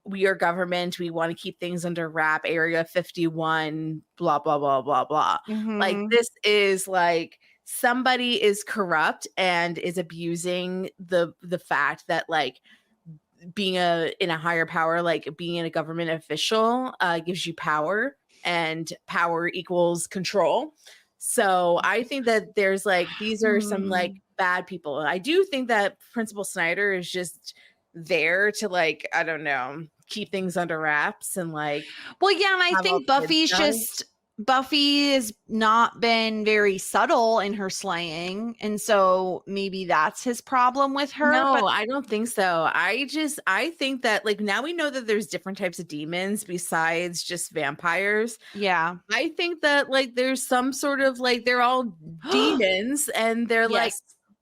we are government. We want to keep things under wrap. Area 51, blah, blah, blah, blah, blah. Like this is like somebody is corrupt and is abusing the fact that like being in a higher power, like being in a government official gives you power, and power equals control. So I think that there's like these are some like bad people. I do think that Principal Snyder is just there to like, I don't know, keep things under wraps and like, well, yeah, and I think Buffy has not been very subtle in her slaying, and so maybe that's his problem with her. No, I don't think so. I think that like now we know that there's different types of demons besides just vampires. Yeah. I think that like there's some sort of like they're all demons and they're like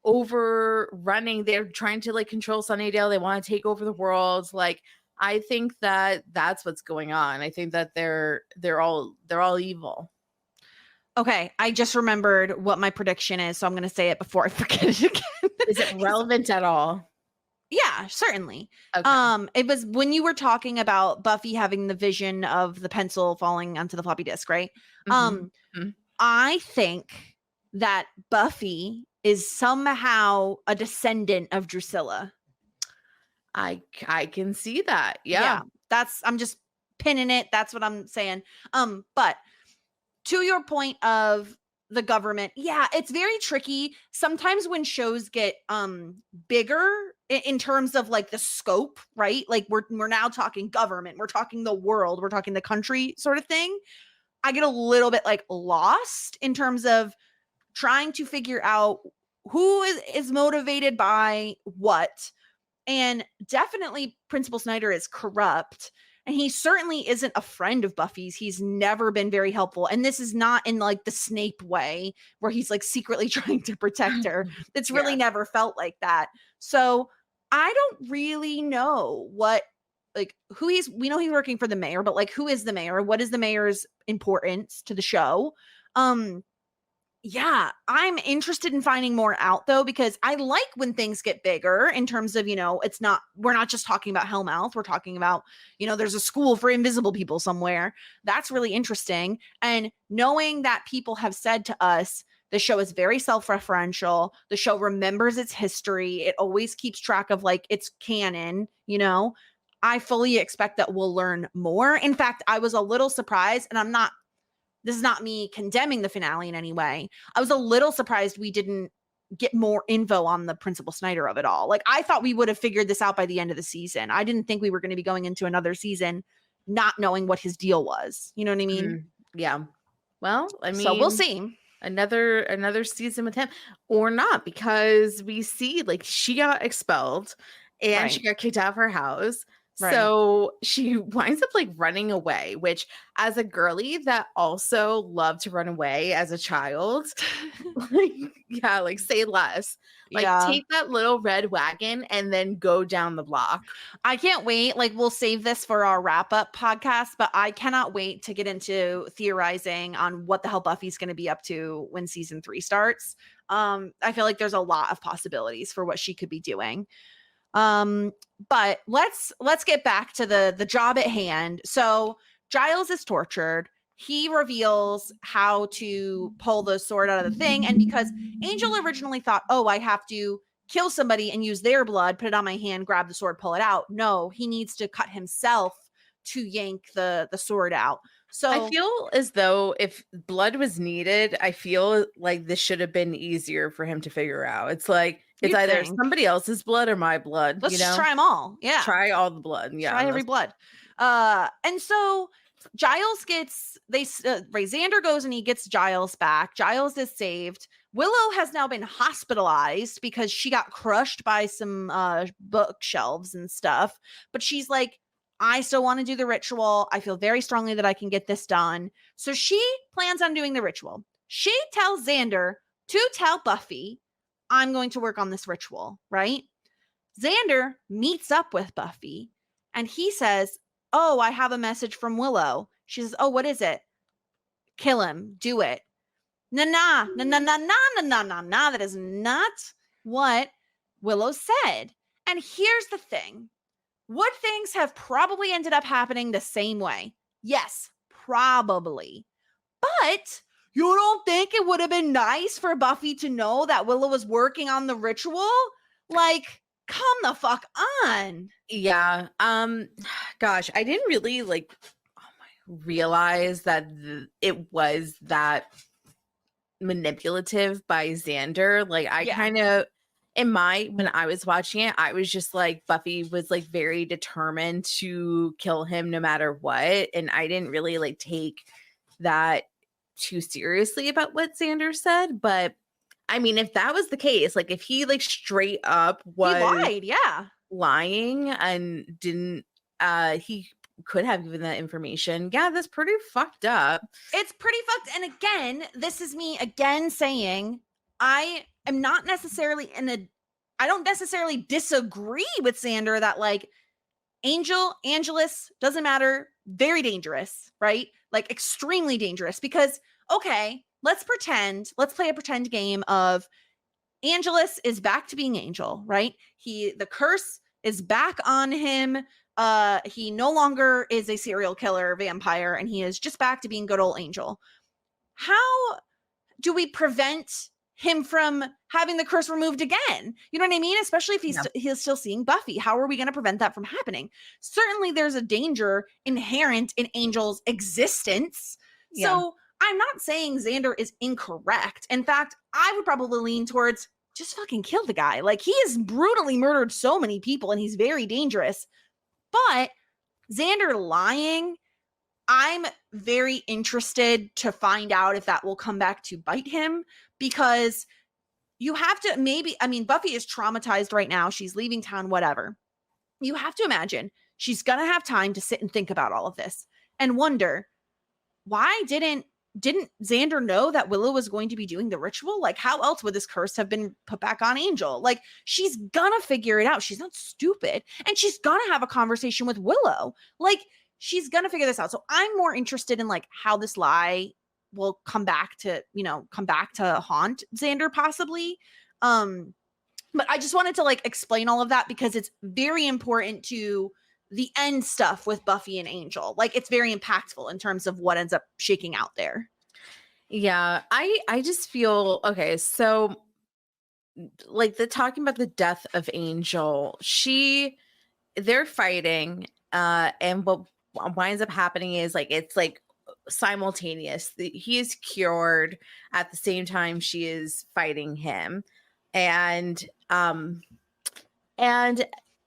overrunning. They're trying to like control Sunnydale. They want to take over the world. Like I think that that's what's going on. I think that they're all evil. Okay, I just remembered what my prediction is, so I'm going to say it before I forget it again. Is it relevant at all? Yeah, certainly. Okay. It was when you were talking about Buffy having the vision of the pencil falling onto the floppy disk, right? I think that Buffy is somehow a descendant of Drusilla. I can see that. Yeah. I'm just pinning it. That's what I'm saying. But to your point of the government, yeah, it's very tricky. Sometimes when shows get bigger in terms of like the scope, right? Like we're now talking government, we're talking the world, we're talking the country sort of thing. I get a little bit like lost in terms of trying to figure out who is motivated by what. And definitely Principal Snyder is corrupt, and he certainly isn't a friend of Buffy's. He's never been very helpful. And this is not in like the Snape way where he's like secretly trying to protect her. It's really never felt like that. So I don't really know what, like who we know he's working for the mayor, but like who is the mayor? What is the mayor's importance to the show? Yeah, I'm interested in finding more out though, because I like when things get bigger in terms of, you know, we're not just talking about Hellmouth. We're talking about, you know, there's a school for invisible people somewhere. That's really interesting. And knowing that people have said to us, the show is very self-referential. The show remembers its history. It always keeps track of like its canon, you know, I fully expect that we'll learn more. In fact, I was a little surprised, and this is not me condemning the finale in any way. I was a little surprised we didn't get more info on the Principal Snyder of it all. Like I thought we would have figured this out by the end of the season. I didn't think we were going to be going into another season not knowing what his deal was. You know what I mean? Yeah. Well, I mean, so we'll see. Another season with him or not, because we see like she got expelled and Right. she got kicked out of her house. Right. So she winds up like running away, which as a girly that also loved to run away as a child, like, yeah, like say less. Like Yeah. take that little red wagon and then go down the block. I can't wait. Like, we'll save this for our wrap up podcast, but I cannot wait to get into theorizing on what the hell Buffy's going to be up to when season 3 starts. I feel like there's a lot of possibilities for what she could be doing. But let's get back to the job at hand. So Giles is tortured. He reveals how to pull the sword out of the thing. And because Angel originally thought, oh, I have to kill somebody and use their blood, put it on my hand, grab the sword, pull it out. No, he needs to cut himself to yank the sword out. So I feel as though if blood was needed, I feel like this should have been easier for him to figure out. It's like it's You'd either think. somebody else's blood or my blood. let's you just know? try them all. Yeah. Try all the blood. Yeah, Try every blood. And so Giles gets Xander goes and he gets Giles back. Giles is saved. Willow has now been hospitalized because she got crushed by some bookshelves and stuff. But she's like, I still want to do the ritual. I feel very strongly that I can get this done. So she plans on doing the ritual. She tells Xander to tell Buffy, I'm going to work on this ritual, right? Xander meets up with Buffy and he says, oh, I have a message from Willow. She says, oh, what is it? Kill him. Do it. Nah. That is not what Willow said. And here's the thing. Would things have probably ended up happening the same way? Yes, probably. But you don't think it would have been nice for Buffy to know that Willow was working on the ritual? Like, come the fuck on. Yeah. Gosh, I didn't really realize that it was that manipulative by Xander. Like I kind of when I was watching it, I was just like Buffy was like very determined to kill him no matter what. And I didn't really like take that too seriously about what Xander said. But I mean, if that was the case, like if he like straight up was He lied, yeah. lying and didn't he could have given that information. Yeah, that's pretty fucked up. It's pretty fucked. And again, this is me again saying I am not necessarily I don't necessarily disagree with Xander that like Angelus doesn't matter, very dangerous, right? Like extremely dangerous because okay, let's play a pretend game of Angelus is back to being Angel, right? The curse is back on him. He no longer is a serial killer vampire and he is just back to being good old Angel. How do we prevent him from having the curse removed again? You know what I mean? Especially if he's still seeing Buffy. How are we going to prevent that from happening? Certainly there's a danger inherent in Angel's existence. Yeah. So I'm not saying Xander is incorrect. In fact, I would probably lean towards just fucking kill the guy. Like he has brutally murdered so many people and he's very dangerous. But Xander lying, I'm very interested to find out if that will come back to bite him because you have to Buffy is traumatized right now. She's leaving town, whatever. You have to imagine she's going to have time to sit and think about all of this and wonder, why didn't Xander know that Willow was going to be doing the ritual? Like, how else would this curse have been put back on Angel? Like, she's gonna figure it out. She's not stupid. And she's gonna have a conversation with Willow. Like, she's gonna figure this out. So I'm more interested in like how this lie will come back to haunt Xander possibly. But I just wanted to like explain all of that because it's very important to the end stuff with Buffy and Angel. Like it's very impactful in terms of what ends up shaking out there. Yeah, I just feel okay. So like talking about the death of Angel, they're fighting and what winds up happening is like it's like simultaneous. He is cured at the same time she is fighting him. And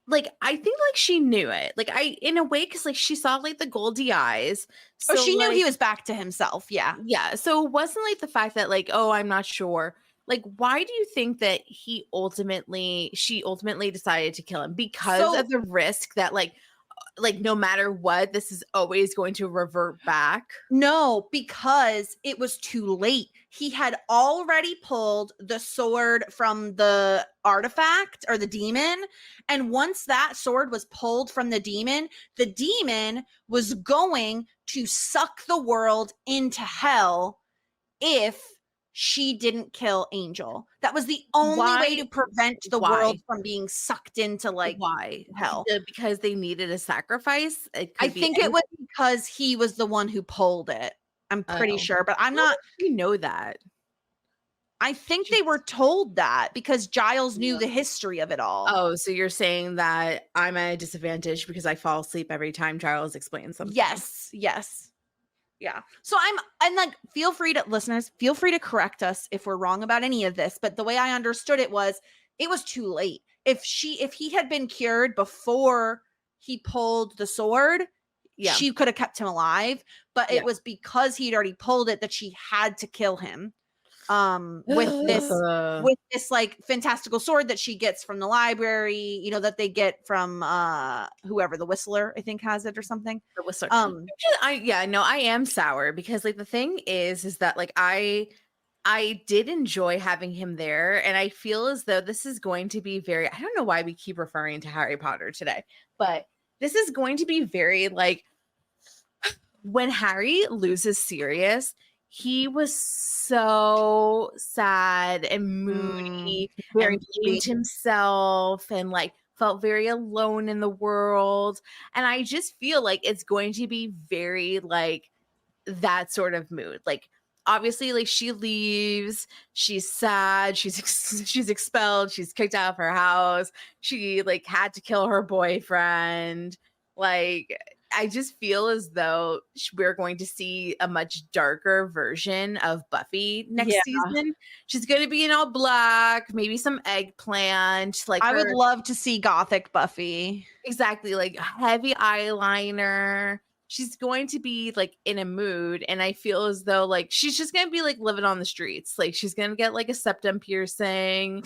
like I think like she knew it, like in a way, because like she saw like the goldy eyes. So she knew like, he was back to himself. Yeah. So it wasn't like the fact that like, oh, I'm not sure like, why do you think that she ultimately decided to kill him? Because of the risk that like no matter what, this is always going to revert back? No, because it was too late. He had already pulled the sword from the artifact or the demon. And once that sword was pulled from the demon was going to suck the world into hell if she didn't kill Angel. That was the only way to prevent the world from being sucked into like hell. Because they needed a sacrifice? I think it was because he was the one who pulled it. I'm pretty sure, but I'm not. You know that. I think they were told that because Giles knew the history of it all. Oh, so you're saying that I'm at a disadvantage because I fall asleep every time Giles explains something? Yes. Yeah. So I'm like, listeners, feel free to correct us if we're wrong about any of this. But the way I understood it was too late. If he had been cured before he pulled the sword, she could have kept him alive. But it was because he'd already pulled it that she had to kill him. With this like fantastical sword that she gets from the library, you know, that they get from whoever, the Whistler, I think, has it or something. The Whistler. I am sour because like the thing is that like I did enjoy having him there, and I feel as though this is going to be very, I don't know why we keep referring to Harry Potter today, but this is going to be very like when Harry loses Sirius, he was so sad and moody, and blamed himself and like felt very alone in the world. And I just feel like it's going to be very like that sort of mood. Like obviously like she leaves, she's sad, she's expelled, she's kicked out of her house, she like had to kill her boyfriend. Like I just feel as though we're going to see a much darker version of Buffy next season. She's going to be in all black, maybe some eggplant. Like I would love to see gothic Buffy. Exactly, like heavy eyeliner. She's going to be like in a mood, and I feel as though like she's just going to be like living on the streets. Like she's going to get like a septum piercing.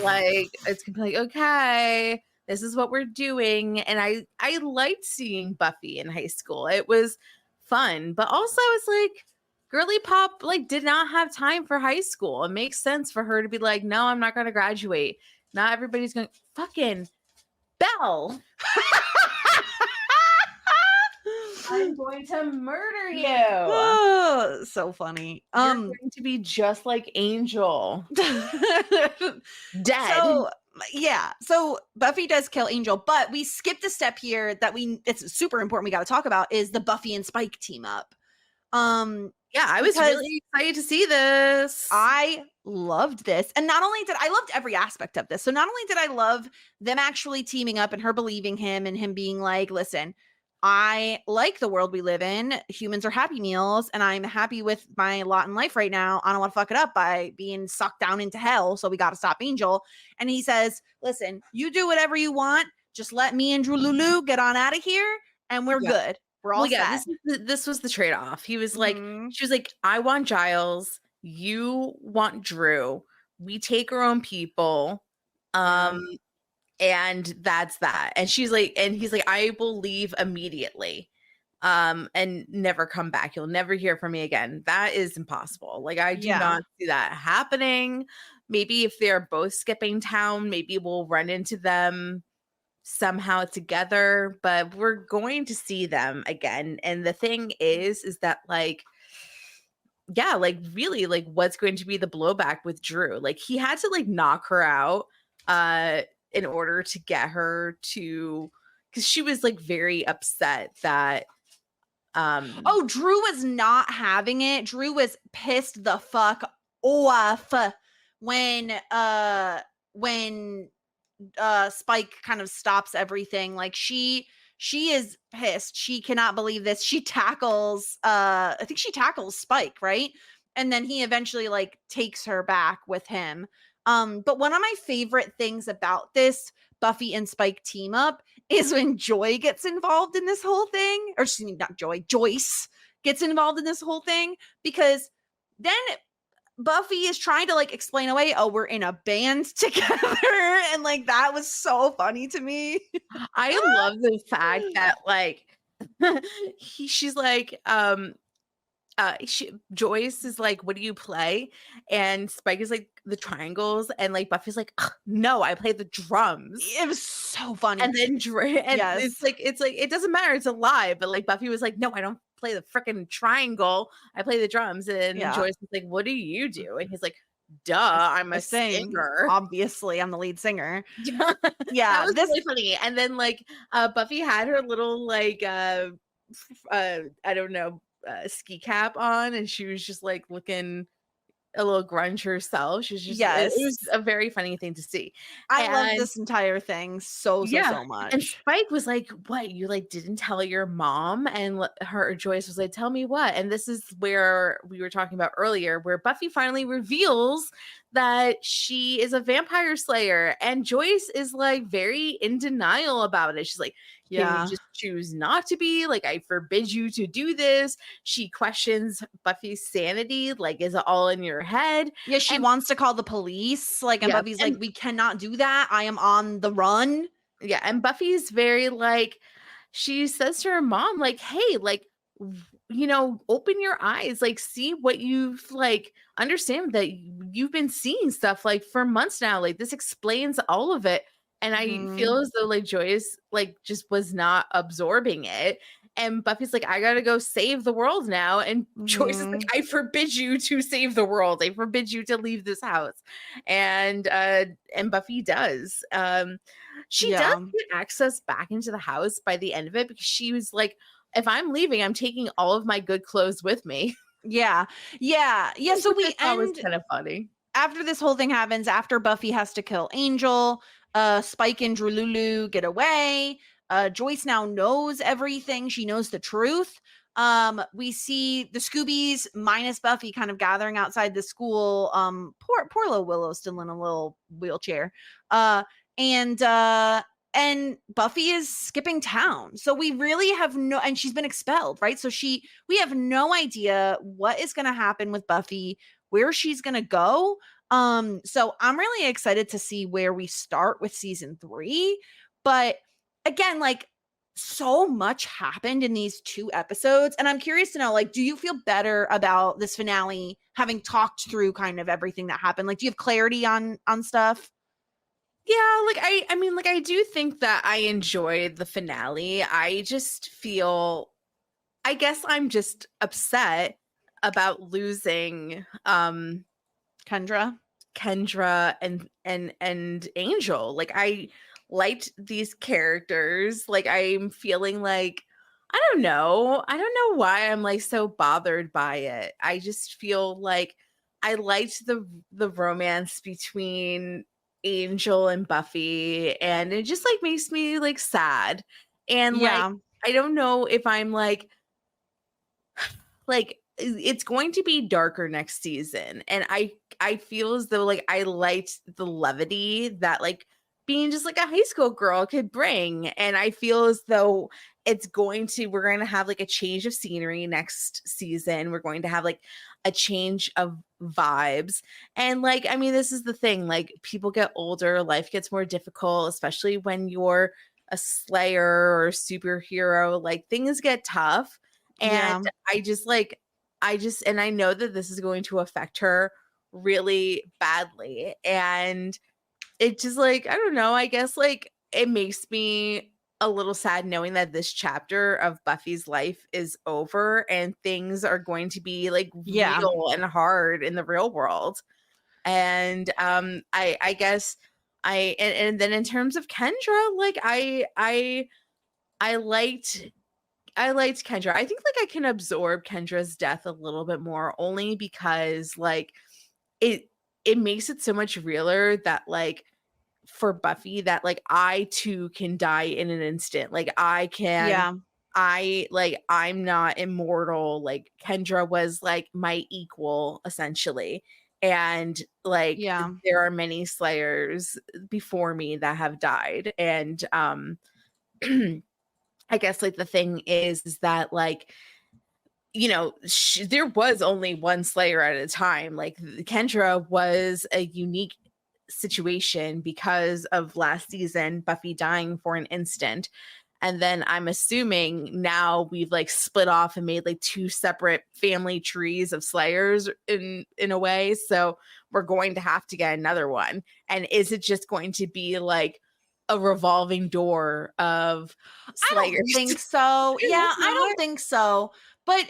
Like it's going to be like, okay, this is what we're doing. And I liked seeing Buffy in high school. It was fun, but also it's like girly pop like did not have time for high school. It makes sense for her to be like, no, I'm not going to graduate. Not everybody's going to fucking Belle. I'm going to murder you. Oh, so funny. You're going to be just like Angel. Dead. So Buffy does kill Angel, but we skipped a step here that it's super important we got to talk about is the Buffy and Spike team up. I was really excited to see this. I loved this. And not only I loved every aspect of this. So not only did I love them actually teaming up and her believing him and him being like, listen, I like the world we live in. Humans are happy meals, and I'm happy with my lot in life right now. I don't want to fuck it up by being sucked down into hell. So we got to stop Angel. And he says, listen, you do whatever you want. Just let me and Drew Lulu get on out of here, and we're good. We're all set. This was the trade-off. He was like, she was like, I want Giles. You want Drew. We take our own people. And that's that. And she's like, and he's like, I will leave immediately and never come back. You'll never hear from me again. That is impossible. Like, I do not see that happening. Maybe if they're both skipping town, maybe we'll run into them somehow together, but we're going to see them again. And the thing is that like, like really like what's going to be the blowback with Drew? Like he had to like knock her out in order to get her to, because she was like very upset that Drew was not having it. Drew was pissed the fuck off when Spike kind of stops everything. Like she is pissed. She cannot believe this. She tackles I think she tackles Spike, right? And then he eventually like takes her back with him. But one of my favorite things about this Buffy and Spike team up is when Joy gets involved in this whole thing, or excuse me, not Joy, Joyce gets involved in this whole thing, because then Buffy is trying to like explain away, oh, we're in a band together. And like that was so funny to me. I love the fact that like she's like Joyce is like, what do you play? And Spike is like the triangles, and like Buffy's like, "Ugh, no, I play the drums. It was so funny. And then and Yes. it's like it doesn't matter, it's a lie. But like Buffy was like, no, I don't play the freaking triangle. I play the drums. And Yeah. Joyce was like, what do you do? And he's like, duh, I'm a singer. Obviously, I'm the lead singer. Yeah, Yeah, that was this really funny. And then like Buffy had her little like I don't know, ski cap on, and she was just like looking a little grunge herself. She's just it was yes. a very funny thing to see. I love And this entire thing so and much. Spike was like, what, you like didn't tell your mom? And her Joyce was like, tell me what? And this is where we were talking about earlier, where Buffy finally reveals that she is a vampire slayer, and Joyce is like very in denial about it. She's like, can Yeah. you just choose not to be? Like, I forbid you to do this. She questions Buffy's sanity, like, is it all in your head? Yeah, she And wants to call the police. Like, and yeah, Buffy's like, we cannot do that. I am on the run. yeah, and Buffy's very like, she says to her mom, like, hey, like, you know, open your eyes, like, see what you've like, understand that you've been seeing stuff like for months now. Like, this explains all of it. And I feel as though like Joyce like just was not absorbing it. And Buffy's like, I gotta go save the world now. And Joyce is like, I forbid you to save the world. I forbid you to leave this house. And Buffy does. She does get access back into the house by the end of it, because she was like, if I'm leaving, I'm taking all of my good clothes with me. Yeah. So we That was end kind of funny. after this whole thing happens, after Buffy has to kill Angel, Spike and Drululu get away. Joyce now knows everything. She knows the truth. We see the Scoobies minus Buffy kind of gathering outside the school. Poor little Willow still in a little wheelchair. And Buffy is skipping town. So we really have and she's been expelled, right? So we have no idea what is going to happen with Buffy, where she's going to go. So I'm really excited to see where we start with season 3. But again, like, so much happened in these 2 episodes. And I'm curious to know, like, do you feel better about this finale having talked through kind of everything that happened? Like, do you have clarity on stuff? Yeah, like I mean, like, I do think that I enjoyed the finale. I just feel, I guess I'm just upset about losing Kendra and Angel. Like, I liked these characters. Like, I'm feeling like, I don't know why I'm like so bothered by it. I just feel like I liked the romance between Angel and Buffy, and it just like makes me like sad. And like, I don't know if I'm like it's going to be darker next season, and I feel as though like I liked the levity that like being just like a high school girl could bring. And I feel as though we're going to have like a change of scenery next season. We're going to have like a change of vibes. And like, I mean, this is the thing, like, people get older, life gets more difficult, especially when you're a slayer or a superhero. Like, things get tough. And and I know that this is going to affect her really badly. And it just like, I don't know, I guess like it makes me a little sad knowing that this chapter of Buffy's life is over and things are going to be like real and hard in the real world. And I guess and then in terms of Kendra, like I liked Kendra. I think like I can absorb Kendra's death a little bit more, only because like it makes it so much realer that like for Buffy that like I too can die in an instant. Like I'm not immortal. Like Kendra was like my equal essentially. And like there are many slayers before me that have died. And I guess like the thing is that like you know, there was only one Slayer at a time. Like Kendra was a unique situation because of last season, Buffy dying for an instant. And then I'm assuming now we've like split off and made like two separate family trees of Slayers in a way. So we're going to have to get another one. And is it just going to be like a revolving door of Slayers? I don't think so. Yeah, I don't think so. But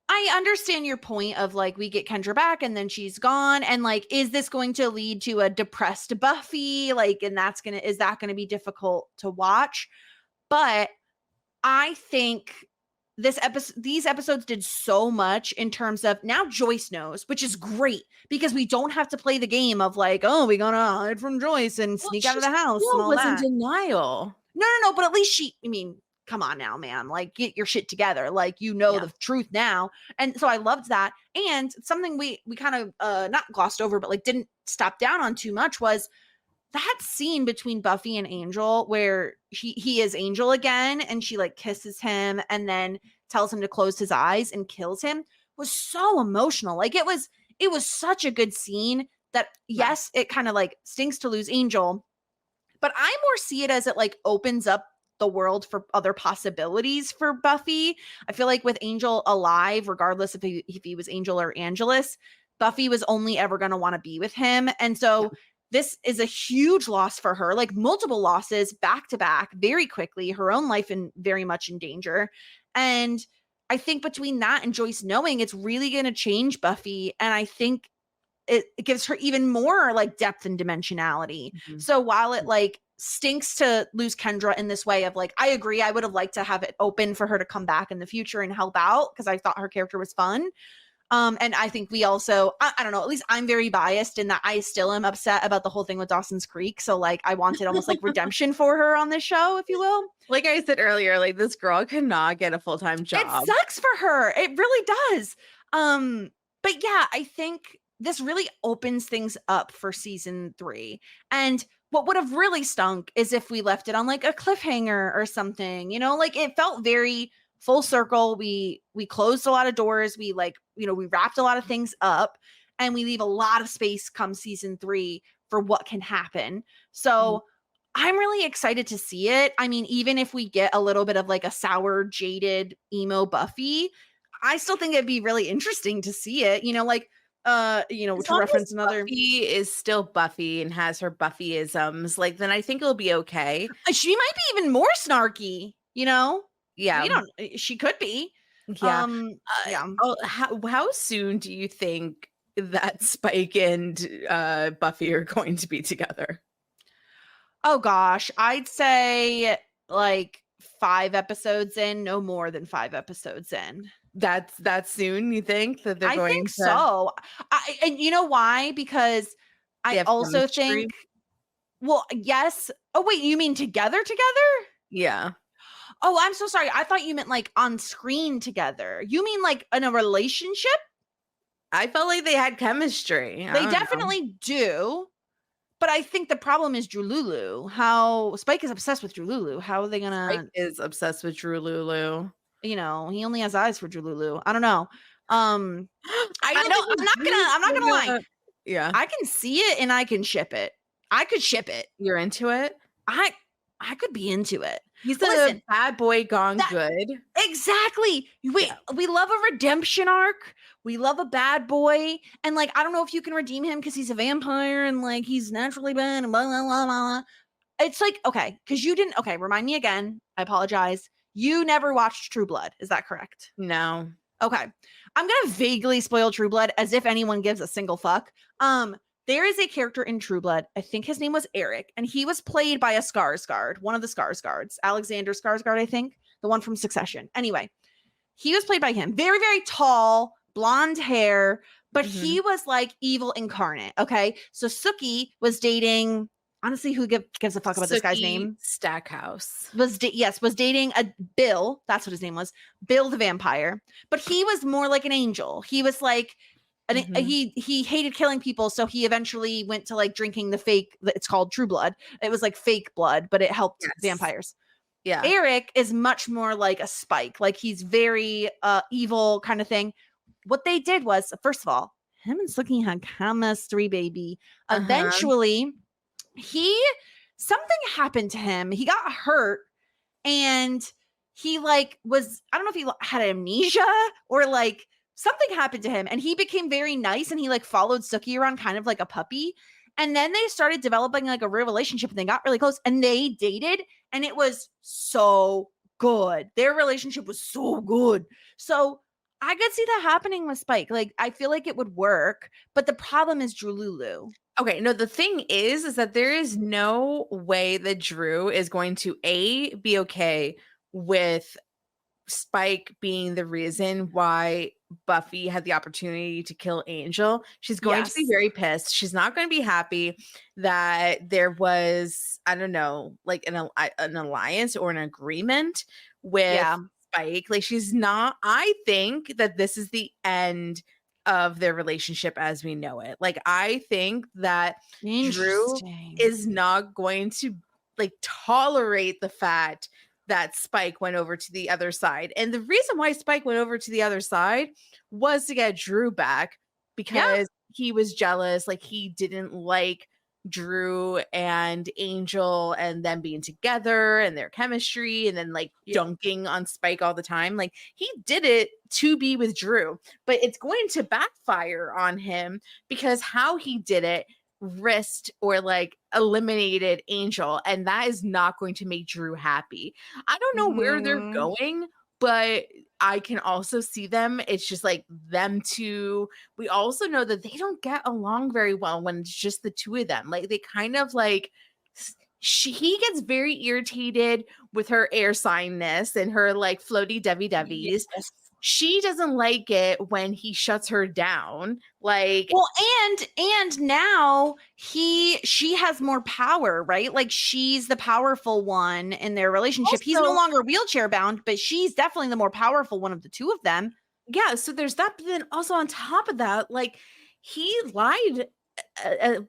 I understand your point of like we get Kendra back and then she's gone, and like is this going to lead to a depressed Buffy? Like, and is that gonna be difficult to watch? But I think these episodes did so much in terms of now Joyce knows, which is great because we don't have to play the game of like, oh, we're gonna hide from Joyce and sneak out of the house and all was that. in denial. No, but at least come on now, man, like get your shit together. Like, the truth now. And so I loved that. And something we kind of not glossed over, but like didn't stop down on too much was that scene between Buffy and Angel where he is Angel again and she like kisses him and then tells him to close his eyes and kills him was so emotional. Like it was such a good scene that yes, it kind of like stinks to lose Angel, but I more see it as it like opens up the world for other possibilities for Buffy. I feel like with Angel alive, regardless if he was Angel or Angelus, Buffy was only ever going to want to be with him. And so this is a huge loss for her, like multiple losses back to back very quickly, her own life very much in danger. And I think between that and Joyce knowing it's really going to change Buffy. And I think it gives her even more like depth and dimensionality. Mm-hmm. So while it like stinks to lose Kendra in this way of like, I agree, I would have liked to have it open for her to come back in the future and help out because I thought her character was fun. And I think we also, I don't know, at least I'm very biased in that I still am upset about the whole thing with Dawson's Creek. So like, I wanted almost like redemption for her on this show, if you will. Like I said earlier, like this girl cannot get a full-time job. It sucks for her. It really does. But yeah, I think this really opens things up for season 3. And what would have really stunk is if we left it on like a cliffhanger or something, like it felt very full circle. We closed a lot of doors. We we wrapped a lot of things up and we leave a lot of space come season 3 for what can happen. So I'm really excited to see it. I mean, even if we get a little bit of like a sour, jaded, emo Buffy, I still think it'd be really interesting to see it, to reference another. Buffy is still Buffy and has her Buffyisms, like then I think it'll be okay. She might be even more snarky, Yeah. She could be. Yeah. How soon do you think that Spike and Buffy are going to be together? Oh gosh, I'd say like 5 episodes in, no more than 5 episodes in. That's soon, you think that they're going to? I think so. And you know why? Because I also think, well, yes. Oh wait, you mean together? Yeah. Oh, I'm so sorry. I thought you meant like on screen together. You mean like in a relationship? I felt like they had chemistry. They definitely do. But I think the problem is Drew Lulu. How Spike is obsessed with Drew Lulu. How are they gonna? Spike is obsessed with Drew Lulu. He only has eyes for Drew Lulu. I don't know. I'm not gonna lie. Yeah, I can see it and I can ship it. I could ship it. You're into it. I could be into it. He's a bad boy gone good. Exactly. We love a redemption arc. We love a bad boy. And like, I don't know if you can redeem him because he's a vampire and like he's naturally bad and blah, blah, blah, blah. It's like, okay, because you didn't, remind me again. I apologize. You never watched True Blood. Is that correct? No. Okay. I'm going to vaguely spoil True Blood as if anyone gives a single fuck. There is a character in True Blood. I think his name was Eric, and he was played by a Skarsgård, one of the Skarsgårds, Alexander Skarsgård, I think, the one from Succession. Anyway, he was played by him. Very, very tall, blonde hair, but he was like evil incarnate. Okay, so Sookie was dating. Honestly, who gives a fuck about this guy's name? Stackhouse was dating a Bill. That's what his name was, Bill the vampire. But he was more like an angel. He was like. And he hated killing people, so he eventually went to like drinking the fake. It's called True Blood. It was like fake blood, but it helped vampires. Yeah. Eric is much more like a Spike. Like he's very evil kind of thing. What they did was, first of all, him and Snooki had chemistry, baby. Uh-huh. Eventually, something happened to him. He got hurt and he like was, I don't know if he had amnesia or like something happened to him and he became very nice and he like followed Snooki around kind of like a puppy. And then they started developing like a real relationship and they got really close and they dated and it was so good. Their relationship was so good. So I could see that happening with Spike. Like I feel like it would work, but the problem is Drew Lulu. Okay, no, the thing is that there is no way that Drew is going to be okay with Spike being the reason why Buffy had the opportunity to kill Angel. She's going to be Yes. very pissed. She's not going to be happy that there was, I don't know, like an alliance or an agreement with Yeah. Spike. Like she's not, I think that this is the end of their relationship as we know it. Like I think that Drew Interesting. is not going to like tolerate the fact that Spike went over to the other side. And the reason why Spike went over to the other side was to get Drew back because he was jealous. Like he didn't like Drew and Angel and them being together and their chemistry and then like dunking on Spike all the time. Like he did it to be with Drew, but it's going to backfire on him because how he did it risked or like eliminated Angel, and that is not going to make Drew happy. I don't know where they're going, but I can also see them. It's just like them two. We also know that they don't get along very well when it's just the two of them. Like they kind of like he gets very irritated with her air signness and her like floaty devies. Yes. She doesn't like it when he shuts her down. Like, well, and now she has more power, right? Like she's the powerful one in their relationship. Also, he's no longer wheelchair bound, but she's definitely the more powerful one of the two of them. Yeah, so there's that. But then also on top of that, like he lied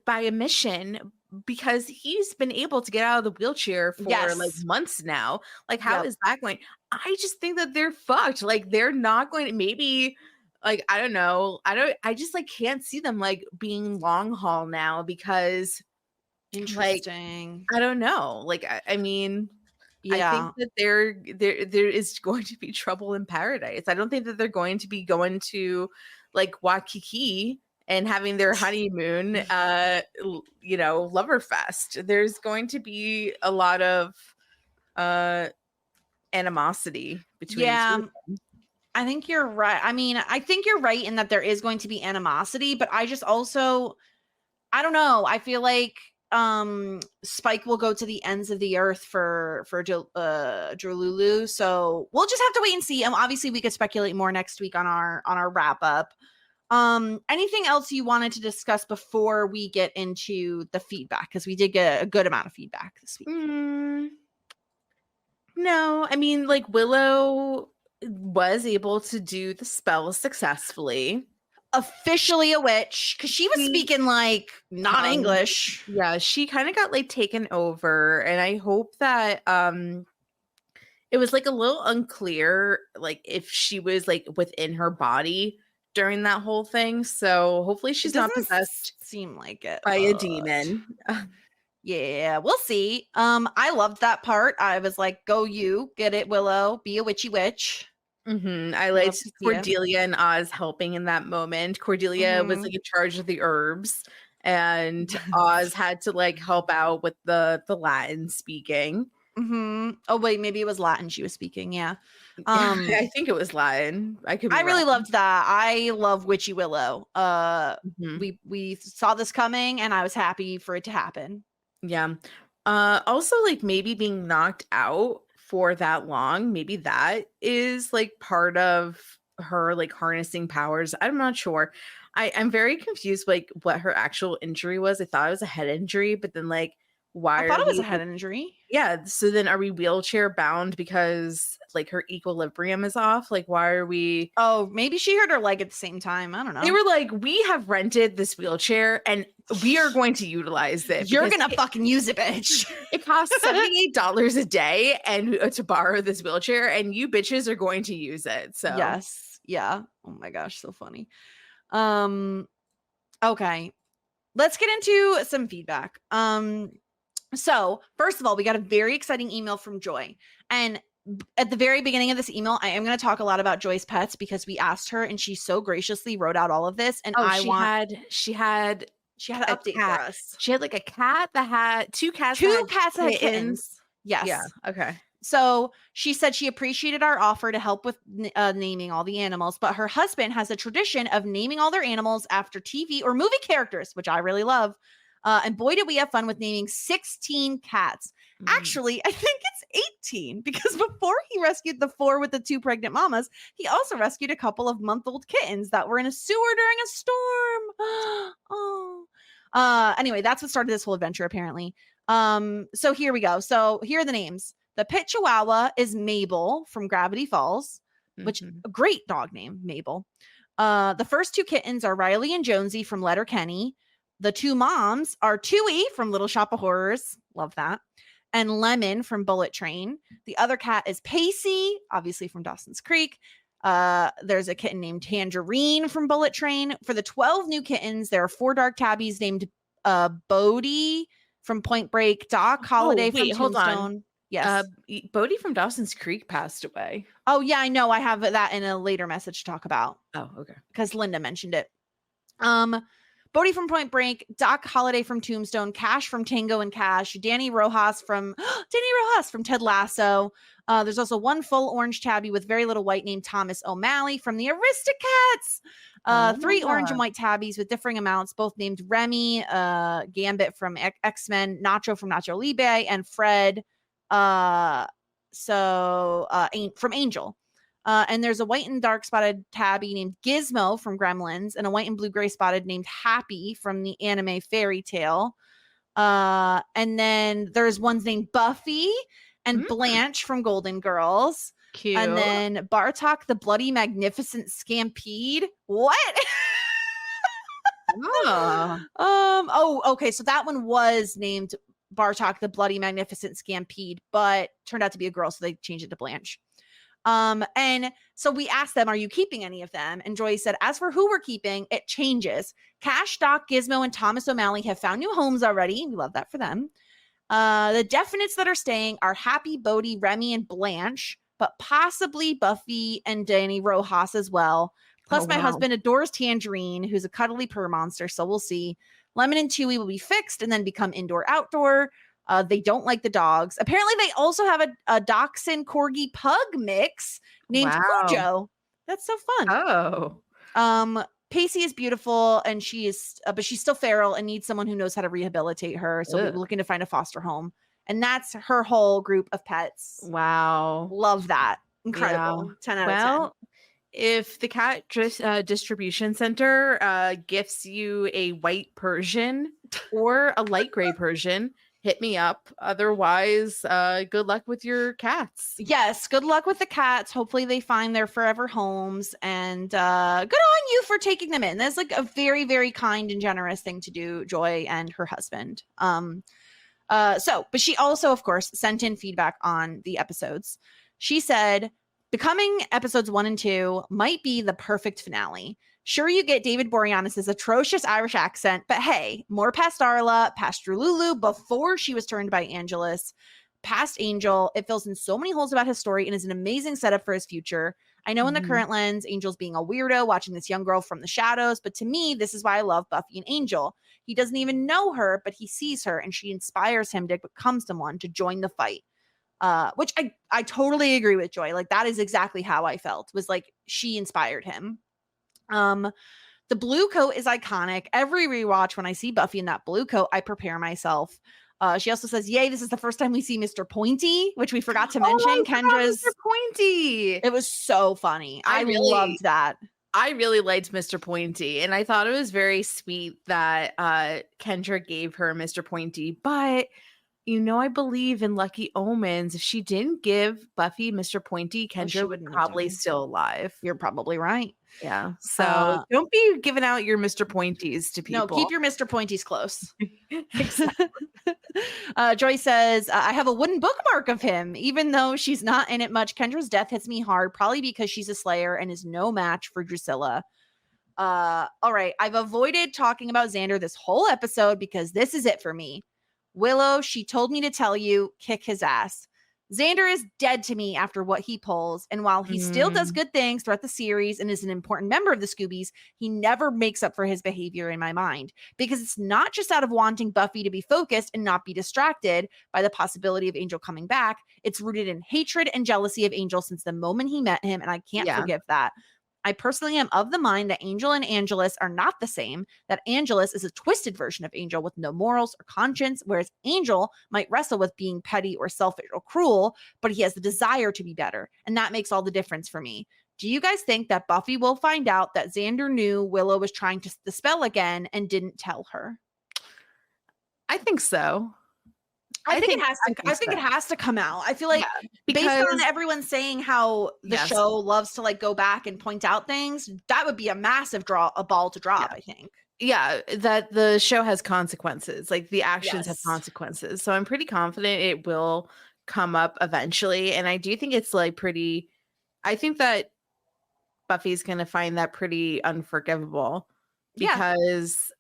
by omission because he's been able to get out of the wheelchair for like months now. Like, how is that going? I just think that they're fucked. Like, they're not going to maybe like, I don't know. I just like can't see them like being long haul now because interesting. Like, I don't know. Like, I mean, I think that there is going to be trouble in paradise. I don't think that they're going to be going to like Waikiki and having their honeymoon, Loverfest. There's going to be a lot of animosity between the two of them. I think you're right. I mean, I think you're right in that there is going to be animosity, but I just also, I don't know. I feel like Spike will go to the ends of the earth for Drolulu. So we'll just have to wait and see. Obviously we could speculate more next week on our wrap up. Anything else you wanted to discuss before we get into the feedback? Because we did get a good amount of feedback this week. No, I mean, like Willow was able to do the spell successfully. Officially a witch because she was speaking like not English. Yeah, she kind of got like taken over, and I hope that it was like a little unclear like if she was like within her body during that whole thing. So hopefully she's not possessed. Seem like it by a demon. Yeah, we'll see. I loved that part. I was like, go you, get it, Willow, be a witchy witch. I liked Cordelia and Oz helping in that moment. Cordelia was like in charge of the herbs, and Oz had to like help out with the Latin speaking. Oh wait, maybe it was Latin she was speaking. Yeah, I think it was Latin. I really loved that. I love Witchy Willow. We saw this coming, and I was happy for it to happen. Yeah. Also, like maybe being knocked out for that long, maybe that is like part of her like harnessing powers. I'm not sure. I'm very confused like what her actual injury was. I thought it was a head injury, but then like why I thought are it was we a head injury. Yeah, so then are we wheelchair bound because like her equilibrium is off? Like why are we Oh, maybe she hurt her leg at the same time. I don't know. They were like, we have rented this wheelchair and we are going to utilize it. You're because gonna fucking use it, bitch. It costs $78 a day and to borrow this wheelchair, and you bitches are going to use it. So Yes. Yeah. Oh my gosh, so funny. Okay. Let's get into some feedback. So first of all, we got a very exciting email from Joy. And at the very beginning of this email, I am going to talk a lot about Joy's pets because we asked her and she so graciously wrote out all of this. And she had she had an update cat. for us. She had like a cat that had two cats Two that cats that had kittens. Yes. Yeah. Okay. So she said she appreciated our offer to help with naming all the animals, but her husband has a tradition of naming all their animals after TV or movie characters, which I really love. And boy, did we have fun with naming 16 cats. Actually, I think it's 18 because before he rescued the 4 with the 2 pregnant mamas, he also rescued a couple of month-old kittens that were in a sewer during a storm. Oh. Anyway, that's what started this whole adventure, apparently. So here we go. So here are the names. The pit chihuahua is Mabel from Gravity Falls, which a great dog name, Mabel. The first 2 kittens are Riley and Jonesy from Letterkenny. The 2 moms are Tui from Little Shop of Horrors. Love that. And Lemon from Bullet Train. The other cat is Pacey, obviously from Dawson's Creek. There's a kitten named Tangerine from Bullet Train. For the 12 new kittens, there are 4 dark tabbies named Bodie from Point Break, Doc Holliday from Tombstone. Yes. Bodie from Dawson's Creek passed away. Oh, yeah, I know. I have that in a later message to talk about. Oh, okay. Because Linda mentioned it. Bodie from Point Break, Doc Holliday from Tombstone, Cash from Tango and Cash, Danny Rojas from Ted Lasso. There's also 1 full orange tabby with very little white named Thomas O'Malley from the Aristocats. 3 orange and white tabbies with differing amounts, both named Remy, Gambit from X-Men, Nacho from Nacho Libre, and Fred from Angel. And there's a white and dark spotted tabby named Gizmo from Gremlins and a white and blue gray spotted named Happy from the anime Fairy Tale. And then there's ones named Buffy and Blanche from Golden Girls. Cute. And then Bartok the Bloody Magnificent Scampede. What? Okay. So that one was named Bartok the Bloody Magnificent Scampede, but turned out to be a girl, so they changed it to Blanche. And so we asked them, are you keeping any of them? And Joy said, as for who we're keeping, it changes. Cash, Doc, Gizmo, and Thomas O'Malley have found new homes already. We love that for them. The definites that are staying are Happy, Bodie, Remy, and Blanche, but possibly Buffy and Danny Rojas as well. Plus, my husband adores Tangerine, who's a cuddly purr monster, so we'll see. Lemon and Tui will be fixed and then become indoor-outdoor. They don't like the dogs. Apparently, they also have a Dachshund Corgi Pug mix named Cujo. That's so fun. Oh. Pacey is beautiful, and she is, but she's still feral and needs someone who knows how to rehabilitate her. So we're looking to find a foster home, and that's her whole group of pets. Wow, love that! Incredible. 10 out of 10. If the cat distribution center gifts you a white Persian or a light gray Persian, hit me up. Otherwise, good luck with your cats. Yes, good luck with the cats. Hopefully they find their forever homes, and good on you for taking them in. That's like a very, very kind and generous thing to do, Joy and her husband. But she also, of course, sent in feedback on the episodes. She said, becoming episodes 1 and 2 might be the perfect finale. Sure, you get David Boreanaz's atrocious Irish accent, but hey, more past Darla, past Drululu before she was turned by Angelus, past Angel. It fills in so many holes about his story and is an amazing setup for his future. I know in the current lens, Angel's being a weirdo watching this young girl from the shadows, but to me, this is why I love Buffy and Angel. He doesn't even know her, but he sees her and she inspires him to become someone to join the fight. Which I totally agree with Joy. Like, that is exactly how I felt, was like she inspired him. The blue coat is iconic. Every rewatch, when I see Buffy in that blue coat, I prepare myself. She also says, yay, this is the first time we see Mr. Pointy, which we forgot to mention. Kendra's Mr. Pointy. It was so funny. I loved that. I really liked Mr. Pointy, and I thought it was very sweet that Kendra gave her Mr. Pointy, but I believe in Lucky Omens, if she didn't give Buffy Mr. Pointy, she Kendra would wouldn't have probably died. still alive. You're probably right. Yeah. So don't be giving out your Mr. Pointies to people. No, keep your Mr. Pointies close. Exactly. Joy says, I have a wooden bookmark of him. Even though she's not in it much, Kendra's death hits me hard, probably because she's a Slayer and is no match for Drusilla. All right. I've avoided talking about Xander this whole episode because this is it for me. Willow, she told me to tell you, kick his ass. Xander is dead to me after what he pulls, and while he still does good things throughout the series and is an important member of the Scoobies, he never makes up for his behavior in my mind, because it's not just out of wanting Buffy to be focused and not be distracted by the possibility of Angel coming back. It's rooted in hatred and jealousy of Angel since the moment he met him, and I can't forgive that. I personally am of the mind that Angel and Angelus are not the same, that Angelus is a twisted version of Angel with no morals or conscience, whereas Angel might wrestle with being petty or selfish or cruel, but he has the desire to be better, and that makes all the difference for me. Do you guys think that Buffy will find out that Xander knew Willow was trying to the spell again and didn't tell her? I think so. I think it has to come out. I feel like based on everyone saying how the show loves to like go back and point out things, that would be a massive ball to drop, I think. Yeah, that the show has consequences. Like the actions have consequences. So I'm pretty confident it will come up eventually. And I do think it's like I think that Buffy's going to find that pretty unforgivable because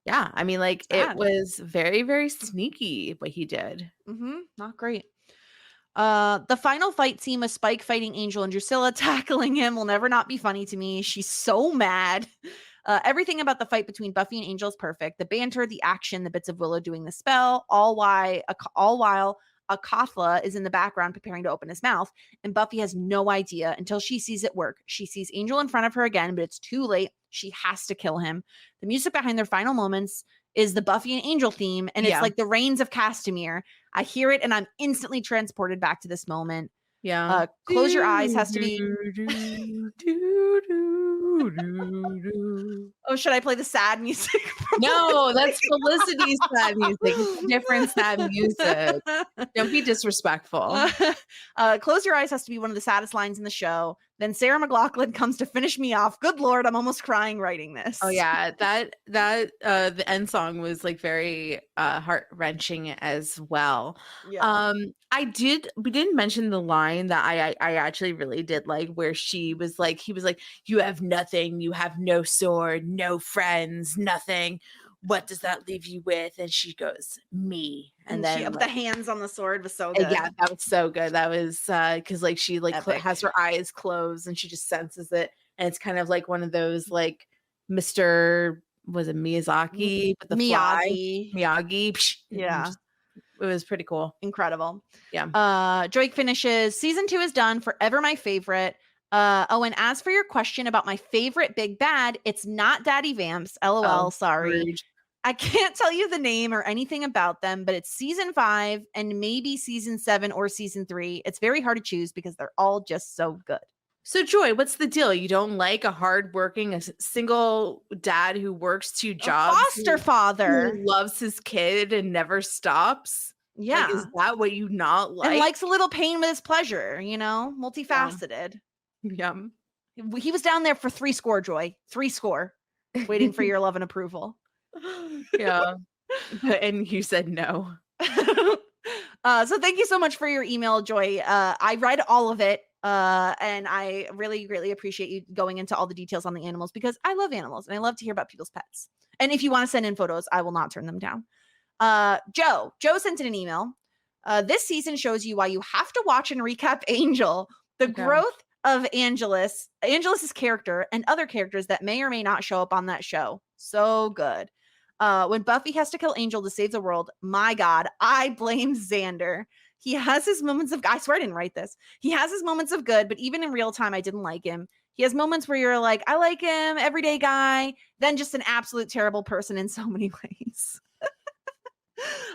I mean, like it was very, very sneaky what he did. Not great. The final fight scene with Spike fighting Angel and Drusilla tackling him will never not be funny to me. She's so mad. Everything about the fight between Buffy and Angel is perfect. The banter, the action, the bits of Willow doing the spell, all while Akathla is in the background preparing to open his mouth, and Buffy has no idea until she sees it work. She sees Angel in front of her again, but it's too late. She has to kill him. The music behind their final moments is the Buffy and Angel theme, and it's like the Rains of Castamere. I hear it, and I'm instantly transported back to this moment. Yeah. Close Your Eyes has to be... Oh, should I play the sad music? No, that's Felicity's sad music. It's a different sad music. Don't be disrespectful. Close Your Eyes has to be one of the saddest lines in the show. Then Sarah McLachlan comes to finish me off. Good Lord, I'm almost crying writing this. Oh yeah, that the end song was like very heart-wrenching as well. Yeah. We didn't mention the line that I actually really did like, where he was like, you have nothing, you have no sword, no friends, nothing. What does that leave you with? And she goes, me. And then she, the hands on the sword was so good. Yeah, that was so good. That was because like she like has her eyes closed and she just senses it, and it's kind of like one of those like Mr. was it Miyazaki? But the Miyagi. Yeah. It was pretty cool. Incredible. Yeah. Drake finishes, season 2 is done, forever my favorite. And as for your question about my favorite big bad, it's not Daddy Vamps. LOL, sorry. Rude. I can't tell you the name or anything about them, but it's season 5 and maybe season 7 or season 3. It's very hard to choose because they're all just so good. So Joy, what's the deal? You don't like a hardworking, a single dad who works 2 jobs, foster father who loves his kid and never stops? Yeah. Like, is that what you not like? And likes a little pain with his pleasure, multifaceted. Yum. He was down there for 3 score, Joy. 3 score, waiting for your love and approval. Yeah. And you said no. So thank you so much for your email, Joy. I read all of it. And I really, really appreciate you going into all the details on the animals, because I love animals and I love to hear about people's pets. And if you want to send in photos, I will not turn them down. Joe sent in an email. This season shows you why you have to watch and recap Angel. The growth of Angelus's character and other characters that may or may not show up on that show. So good. When Buffy has to kill Angel to save the world, my God, I blame Xander. He has his moments of, I swear I didn't write this. He has his moments of good, but even in real time, I didn't like him. He has moments where you're like, I like him, everyday guy, then just an absolute terrible person in so many ways.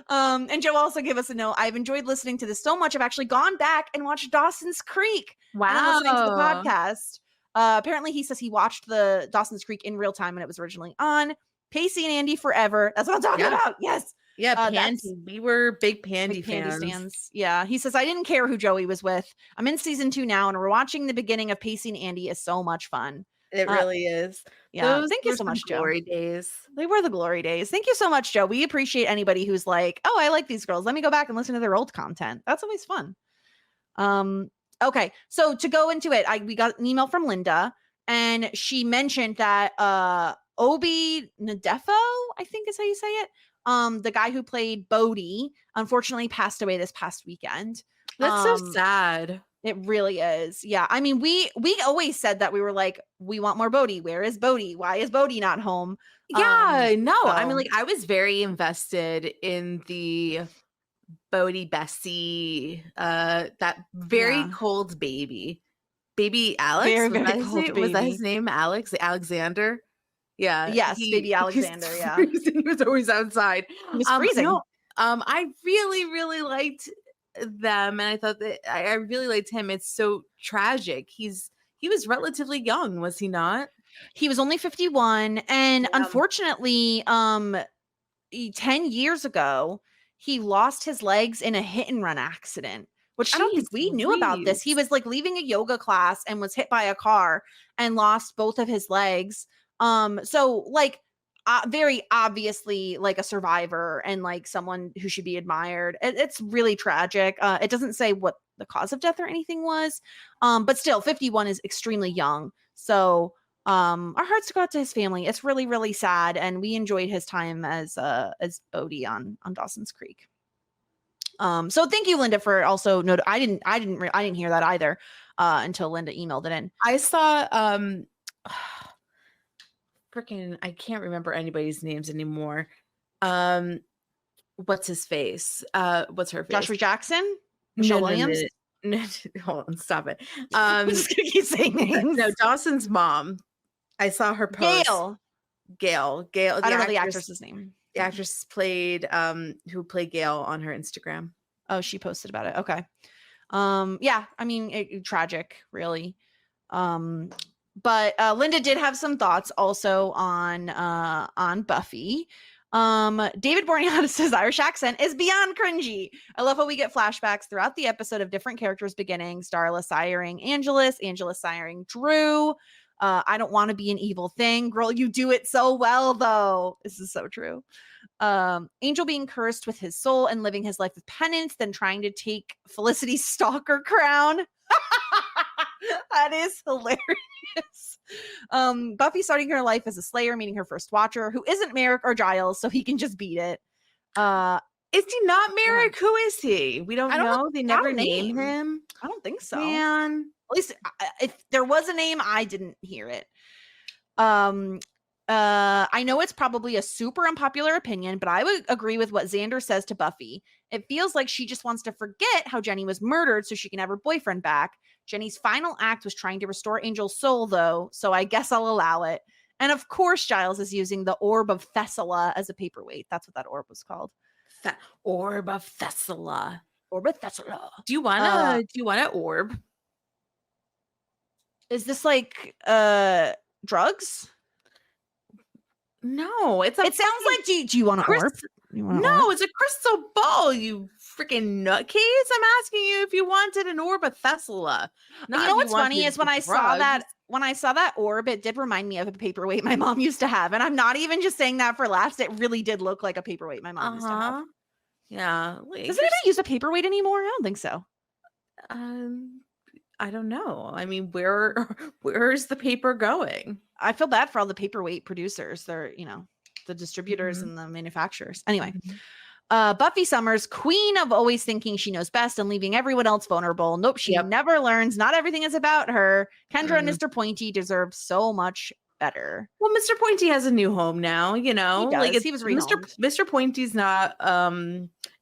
And Joe also gave us a note. I've enjoyed listening to this so much. I've actually gone back and watched Dawson's Creek. Wow. Listening to the podcast. Apparently he says he watched the Dawson's Creek in real time when it was originally on. Pacey and Andy forever. That's what I'm talking about. Yes. Yeah, That's Pandy. We were big Pandy big Pandy fans. stands. Yeah. He says, I didn't care who Joey was with. I'm in season 2 now, and we're watching the beginning of Pacey and Andy is so much fun. It really is. Yeah. Those Thank you were so some much, Joe. glory days. They were the glory days. Thank you so much, Joe. We appreciate anybody who's like, oh, I like these girls. Let me go back and listen to their old content. That's always fun. Okay. So to go into it, we got an email from Linda, and she mentioned that Obi Nadefo, I think is how you say it. The guy who played Bodhi, unfortunately passed away this past weekend. That's so sad. It really is. Yeah. I mean, we always said that. We were like, we want more Bodhi. Where is Bodhi? Why is Bodhi not home? Yeah, no. I mean, so- like, I was very invested in the Bodhi Bessie, that very Yeah. cold baby. Baby Alex? Very, Was very that his cold name? Was that baby. his name? Alexander? Yeah. Yes, baby Alexander, He's yeah. freezing. He was always outside. He was freezing. No, I really, really liked them, and I thought that I really liked him. It's so tragic. He was relatively young, was he not? He was only 51, and Yeah. unfortunately, 10 years ago, he lost his legs in a hit and run accident, which I don't think we knew about this. He was like leaving a yoga class and was hit by a car and lost both of his legs. So like very obviously like a survivor and like someone who should be admired. It's really tragic. It doesn't say what the cause of death or anything was. But still 51 is extremely young. So our hearts go out to his family. It's really, really sad. And we enjoyed his time as Bodhi on Dawson's Creek. So thank you, Linda, for also I didn't hear that either until Linda emailed it in. I saw freaking, I can't remember anybody's names anymore. What's his face? What's her face? Joshua Jackson? Michelle Williams? No, hold on, stop it. I'm just gonna keep saying names. No, Dawson's mom. I saw her post. Gail. I don't know the actress's name. The actress who played Gail on her Instagram. Oh, she posted about it. Okay. Yeah, I mean, tragic, really. But Linda did have some thoughts also on Buffy. David Borniata says Irish accent is beyond cringy. I love how we get flashbacks throughout the episode of different characters beginning. Starla siring Angelus siring Drew. I don't want to be an evil thing. Girl, you do it so well, though. This is so true. Angel being cursed with his soul and living his life with penance, then trying to take Felicity's stalker crown. That is hilarious. Buffy starting her life as a Slayer, meeting her first Watcher, who isn't Merrick or Giles, so he can just beat it. Is he not Merrick? Who is he? We don't know. They never name him. I don't think so. Man. At least if there was a name, I didn't hear it. I know it's probably a super unpopular opinion, but I would agree with what Xander says to Buffy. It feels like she just wants to forget how Jenny was murdered so she can have her boyfriend back. Jenny's final act was trying to restore Angel's soul, though, so I guess I'll allow it. And of course, Giles is using the Orb of Thessala as a paperweight. That's what that orb was called. Orb of Thessala. Orb of Thessala. Do you want an orb? Is this like drugs? No, it sounds like do you want an orb? No, it's a crystal ball, you freaking nutcase. I'm asking you if you wanted an orb of Thessala. You know what's funny is when I saw that orb, it did remind me of a paperweight my mom used to have. And I'm not even just saying that for laughs. It really did look like a paperweight my mom used to have. Yeah. Does anybody use a paperweight anymore? I don't think so. I don't know. I mean, where is the paper going? I feel bad for all the paperweight producers. They're, the distributors and the manufacturers. Anyway, Buffy Summers, queen of always thinking she knows best and leaving everyone else vulnerable. Nope, she never learns. Not everything is about her. Kendra and Mr. Pointy deserve so much better. Well, Mr. Pointy has a new home now, He does. He was rehomed. Mr. Pointy's not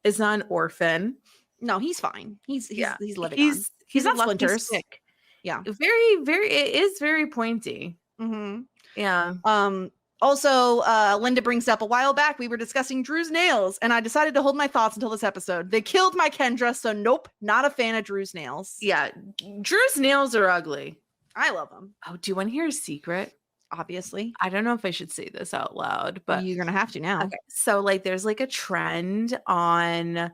is not an orphan. No, he's fine. He's living on. He's not lucky Splinters. stick. Yeah. Very, very, it is very pointy. Mm-hmm. Yeah. Also, Linda brings up a while back, we were discussing Drew's nails, and I decided to hold my thoughts until this episode. They killed my Kendra, so nope, not a fan of Drew's nails. Yeah. Drew's nails are ugly. I love them. Oh, do you want to hear a secret? obviously. I don't know if I should say this out loud, but You're gonna have to now. okay. So like there's like a trend on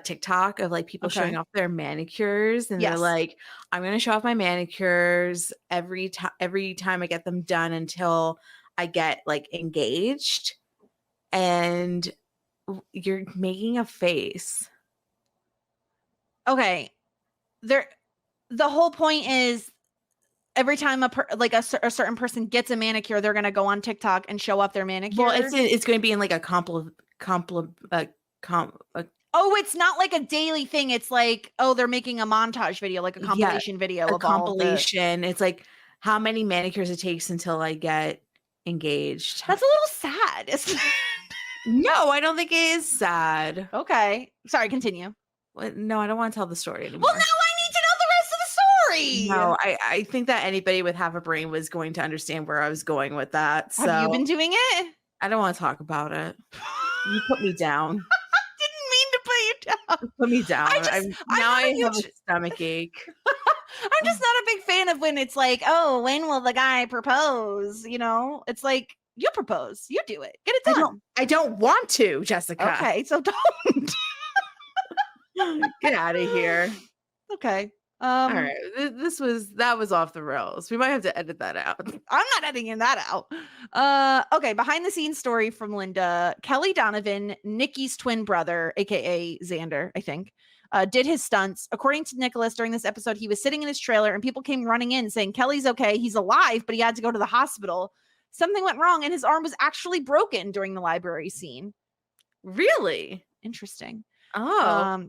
TikTok of like people showing Okay. off their manicures, and they're Yes. like, I'm gonna show off my manicures every time I get them done until I get like engaged. And you're making a face. Okay. The whole point is every time a certain person gets a manicure, they're gonna go on TikTok and show off their manicure. Well, it's going to be in like a Oh, it's not like a daily thing. It's like, oh, they're making a montage video, like a compilation video a of all compilation. It's like how many manicures it takes until I get engaged. That's a little sad, isn't it? No, I don't think it is sad. Okay. Sorry, continue. No, I don't want to tell the story anymore. Well, now I need to know the rest of the story. No, I think that anybody with half a brain was going to understand where I was going with that. So Have you been doing it? I don't want to talk about it. You put me down. Didn't mean to put you down. Put me down. I have a stomach ache. I'm just not a big fan of when it's like, oh, when will the guy propose? You know, it's like, you propose, you do it, get it done. I don't want to, Jessica. Okay, so don't. Get out of here. Okay. All right. That was off the rails. We might have to edit that out. I'm not editing that out. Okay, behind the scenes story from Linda. Kelly Donovan, Nikki's twin brother, aka Xander, I think, did his stunts. According to Nicholas, during this episode, he was sitting in his trailer and people came running in saying Kelly's okay, he's alive, but he had to go to the hospital. Something went wrong and his arm was actually broken during the library scene. Really? Interesting. Oh.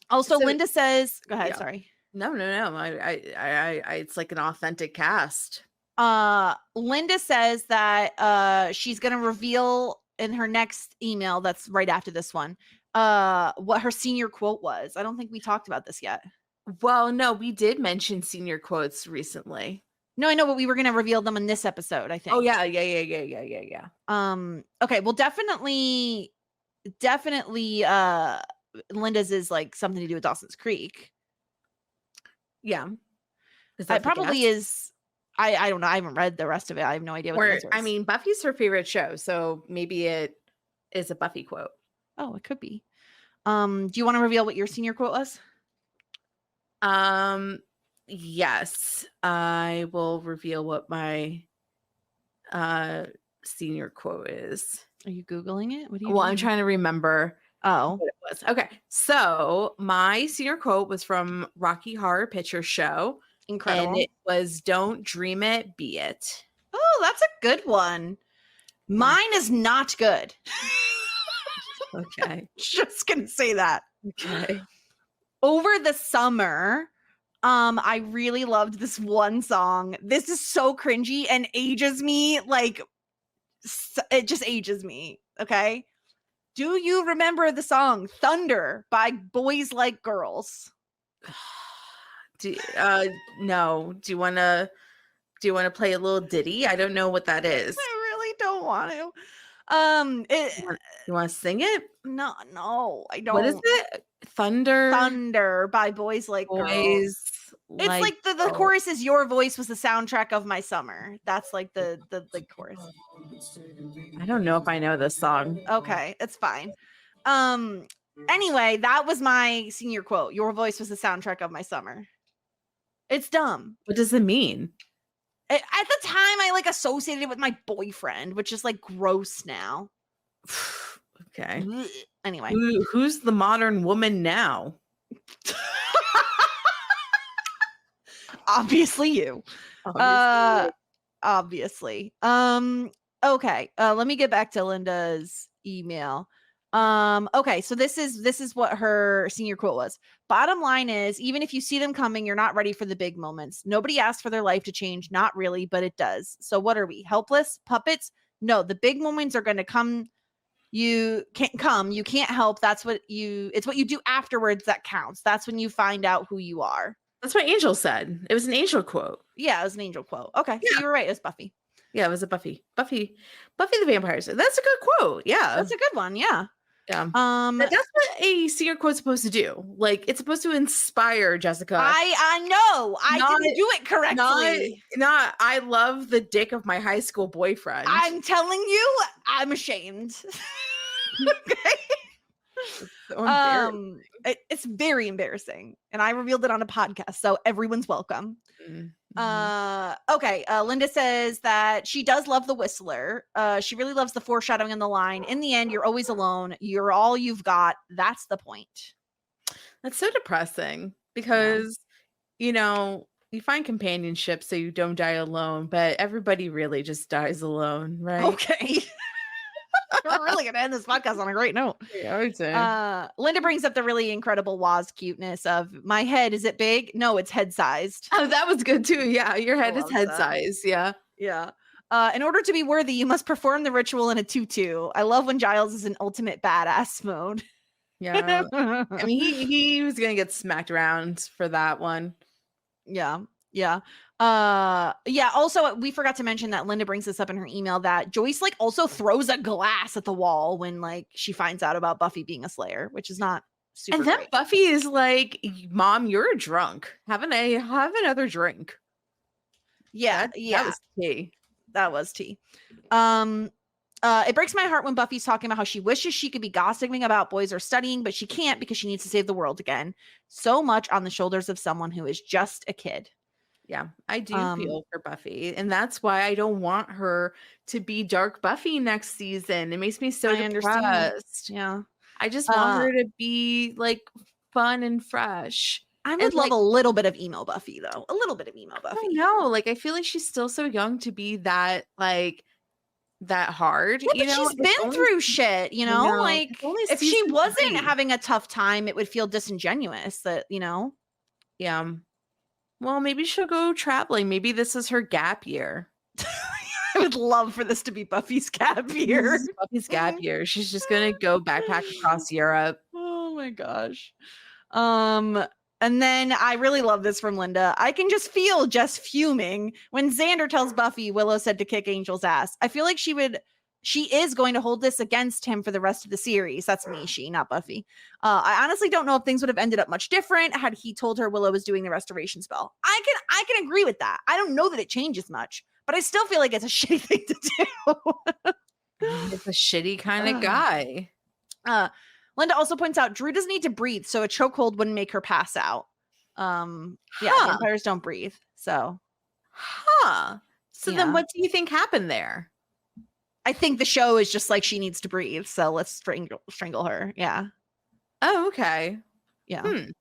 Also, So- Linda says, go ahead, Yeah. sorry. No. I it's like an authentic cast. Linda says that she's gonna reveal in her next email that's right after this one what her senior quote was. I don't think we talked about this yet. Well, no, we did mention senior quotes recently. No, I know, but we were gonna reveal them in this episode, I think. Oh yeah. Okay, well, definitely Linda's is like something to do with Dawson's Creek. Yeah. It probably is. I don't know. I haven't read the rest of it. I have no idea what the answer is. I mean, Buffy's her favorite show, so maybe it is a Buffy quote. Oh, it could be. Do you want to reveal what your senior quote was? Yes, I will reveal what my senior quote is. Are you Googling it? What are you Well, I'm doing? trying to remember Oh, what it was. Okay, so my senior quote was from Rocky Horror Picture Show, incredible. and it was "Don't dream it, be it." Oh, that's a good one. Mine is not good. Okay. Just gonna say that. Okay. Over the summer, I really loved this one song. This is so cringy and ages me, like it just ages me. Okay. Do you remember the song Thunder by Boys Like Girls? No. Do you want to play a little ditty? I don't know what that is. I really don't want to. You want to sing it? No, I don't. What is it? Thunder by Boys Like Girls. Boys. It's like the chorus is "Your voice was the soundtrack of my summer." That's like the chorus. I don't know if I know this song. Okay, it's fine. Anyway, that was my senior quote. Your voice was the soundtrack of my summer. It's dumb. What does it mean? At the time, I like associated it with my boyfriend, which is like gross now. Okay. Anyway, who's the modern woman now? obviously you. Obviously. Okay. Let me get back to Linda's email. Okay, so this is what her senior quote was. Bottom line is, even if you see them coming, you're not ready for the big moments. Nobody asked for their life to change, not really, but it does. So what are we? Helpless puppets? No, the big moments are going to come. You can't come. You can't help. It's what you do afterwards that counts. That's when you find out who you are. That's what Angel said. It was an Angel quote. Yeah, it was an Angel quote. Okay, so you were right. It was Buffy. Yeah, it was a Buffy the Vampire Slayer. That's a good quote. Yeah, that's a good one. Yeah. Yeah. But that's what a senior quote's supposed to do. Like, it's supposed to inspire Jessica. I know. I didn't do it correctly. Not I love the dick of my high school boyfriend. I'm telling you, I'm ashamed. Okay. So It's very embarrassing, and I revealed it on a podcast, so everyone's welcome. Okay. Linda says that she does love the Whistler. She really loves the foreshadowing in the line. In the end, you're always alone. You're all you've got. That's the point. That's so depressing because, you know, you find companionship so you don't die alone, but everybody really just dies alone, right? Okay. We're really gonna end this podcast on a great note. Yeah, I would say. Linda brings up the really incredible Waz cuteness of my head. Is it big? No, it's head sized. Oh, that was good too. Yeah, your head is head that. size. Yeah. Yeah. In order to be worthy, you must perform the ritual in a tutu. I love when Giles is in ultimate badass mode. Yeah. I mean, he was gonna get smacked around for that one. Yeah. Yeah. Also, we forgot to mention that Linda brings this up in her email that Joyce like also throws a glass at the wall when like she finds out about Buffy being a Slayer, which is not super And then great. Buffy is like, "Mom, you're drunk. Have another drink." Yeah. That was tea. That was tea. It breaks my heart when Buffy's talking about how she wishes she could be gossiping about boys or studying, but she can't because she needs to save the world again. So much on the shoulders of someone who is just a kid. Yeah, I do feel for Buffy, and that's why I don't want her to be Dark Buffy next season. It makes me so depressed. Yeah, I just want her to be like fun and fresh. I would love a little bit of emo Buffy, though. A little bit of emo Buffy. No, like I feel like she's still so young to be that like that hard. Yeah, but she's been through shit, you know. Like if she wasn't having a tough time, it would feel disingenuous. That you know. Yeah. Well, maybe she'll go traveling. Maybe this is her gap year. I would love for this to be Buffy's gap year. Buffy's gap year. She's just gonna go backpack across Europe. Oh my gosh. And then I really love this from Linda. I can just feel Jess fuming when Xander tells Buffy Willow said to kick Angel's ass. I feel like she is going to hold this against him for the rest of the series. That's me, not Buffy. I honestly don't know if things would have ended up much different had he told her Willow was doing the restoration spell. I can agree with that. I don't know that it changes much, but I still feel like it's a shitty thing to do. It's a shitty kind of guy. Linda also points out Drew doesn't need to breathe, so a chokehold wouldn't make her pass out. Vampires don't breathe. So then what do you think happened there? I think the show is just like she needs to breathe, so let's strangle her. Yeah. Oh, okay. Yeah.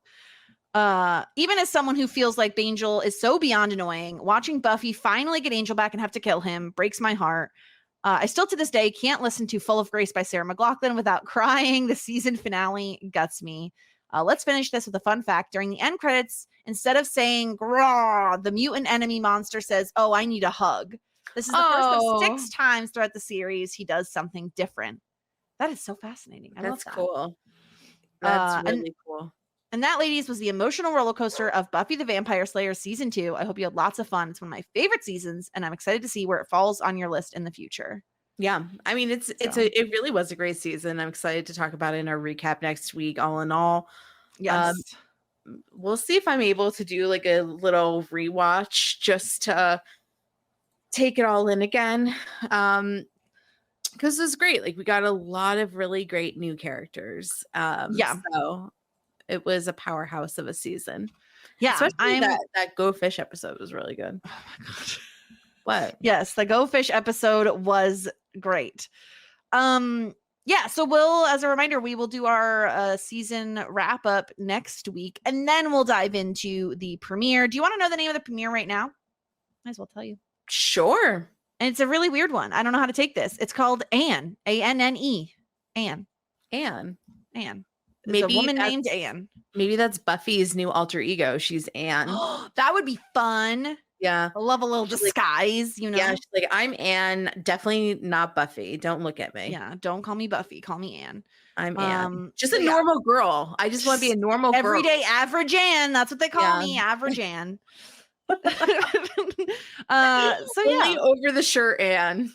Even as someone who feels like Angel is so beyond annoying, watching Buffy finally get Angel back and have to kill him breaks my heart. I still to this day can't listen to Full of Grace by Sarah McLachlan without crying. The season finale guts me. Let's finish this with a fun fact. During the end credits, instead of saying "Grah," the mutant enemy monster says, "Oh, I need a hug." This is the first of 6 times throughout the series he does something different. That is so fascinating. I love that. Cool. That's really cool. And that, ladies, was the emotional roller coaster of Buffy the Vampire Slayer season 2. I hope you had lots of fun. It's one of my favorite seasons, and I'm excited to see where it falls on your list in the future. Yeah, I mean, it really was a great season. I'm excited to talk about it in our recap next week. All in all, yes. We'll see if I'm able to do like a little rewatch just to take it all in again. Because it was great. Like we got a lot of really great new characters. So it was a powerhouse of a season. Yeah. Especially that Go Fish episode was really good. Oh my God. What? Yes, the Go Fish episode was great. So we'll, as a reminder, we will do our season wrap up next week, and then we'll dive into the premiere. Do you want to know the name of the premiere right now? Might as well tell you. Sure. And it's a really weird one. I don't know how to take this. It's called Anne. A-N-N-E. Anne. Maybe a woman named Anne. Maybe that's Buffy's new alter ego. She's Anne. That would be fun. Yeah. I love a little disguise, you know? Yeah, she's like, I'm Anne, definitely not Buffy. Don't look at me. Yeah, don't call me Buffy. Call me Anne. I'm Anne. Just a normal girl. I just want to be a normal girl. Everyday average Anne. That's what they call me, average Anne. Only over the shirt, Anne.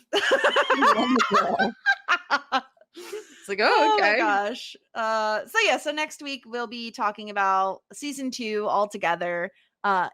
It's like, oh, okay. my gosh. So next week we'll be talking about season 2 all together.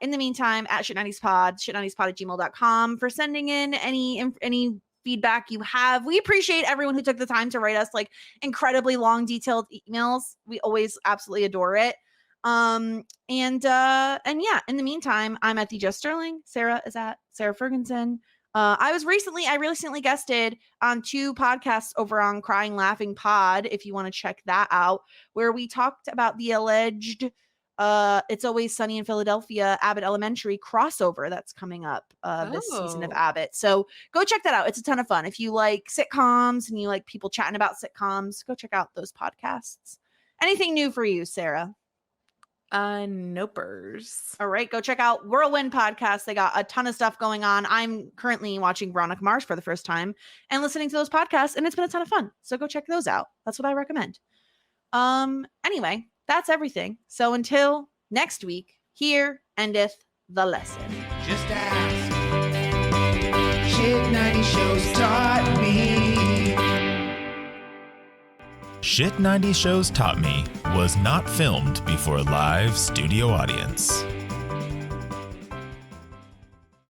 In the meantime, at shit90spod, shit90spod@gmail.com for sending in any feedback you have. We appreciate everyone who took the time to write us like incredibly long, detailed emails. We always absolutely adore it. And yeah, in the meantime, I'm at the Jess Sterling. Sarah is at Sara Fergenson. I recently guested on 2 podcasts over on Crying Laughing Pod, if you want to check that out, where we talked about the alleged It's Always Sunny in Philadelphia Abbott Elementary crossover that's coming up this season of Abbott. So go check that out. It's a ton of fun. If you like sitcoms and you like people chatting about sitcoms, go check out those podcasts. Anything new for you, Sarah? Nopers. All right, go check out Whirlwind Podcast. They got a ton of stuff going on. I'm currently watching Veronica Mars for the first time and listening to those podcasts, and it's been a ton of fun. So go check those out. That's what I recommend. Anyway, that's everything. So until next week, here endeth the lesson. Just ask. Shit 90 shows taught me. Shit 90 Shows Taught Me was not filmed before a live studio audience.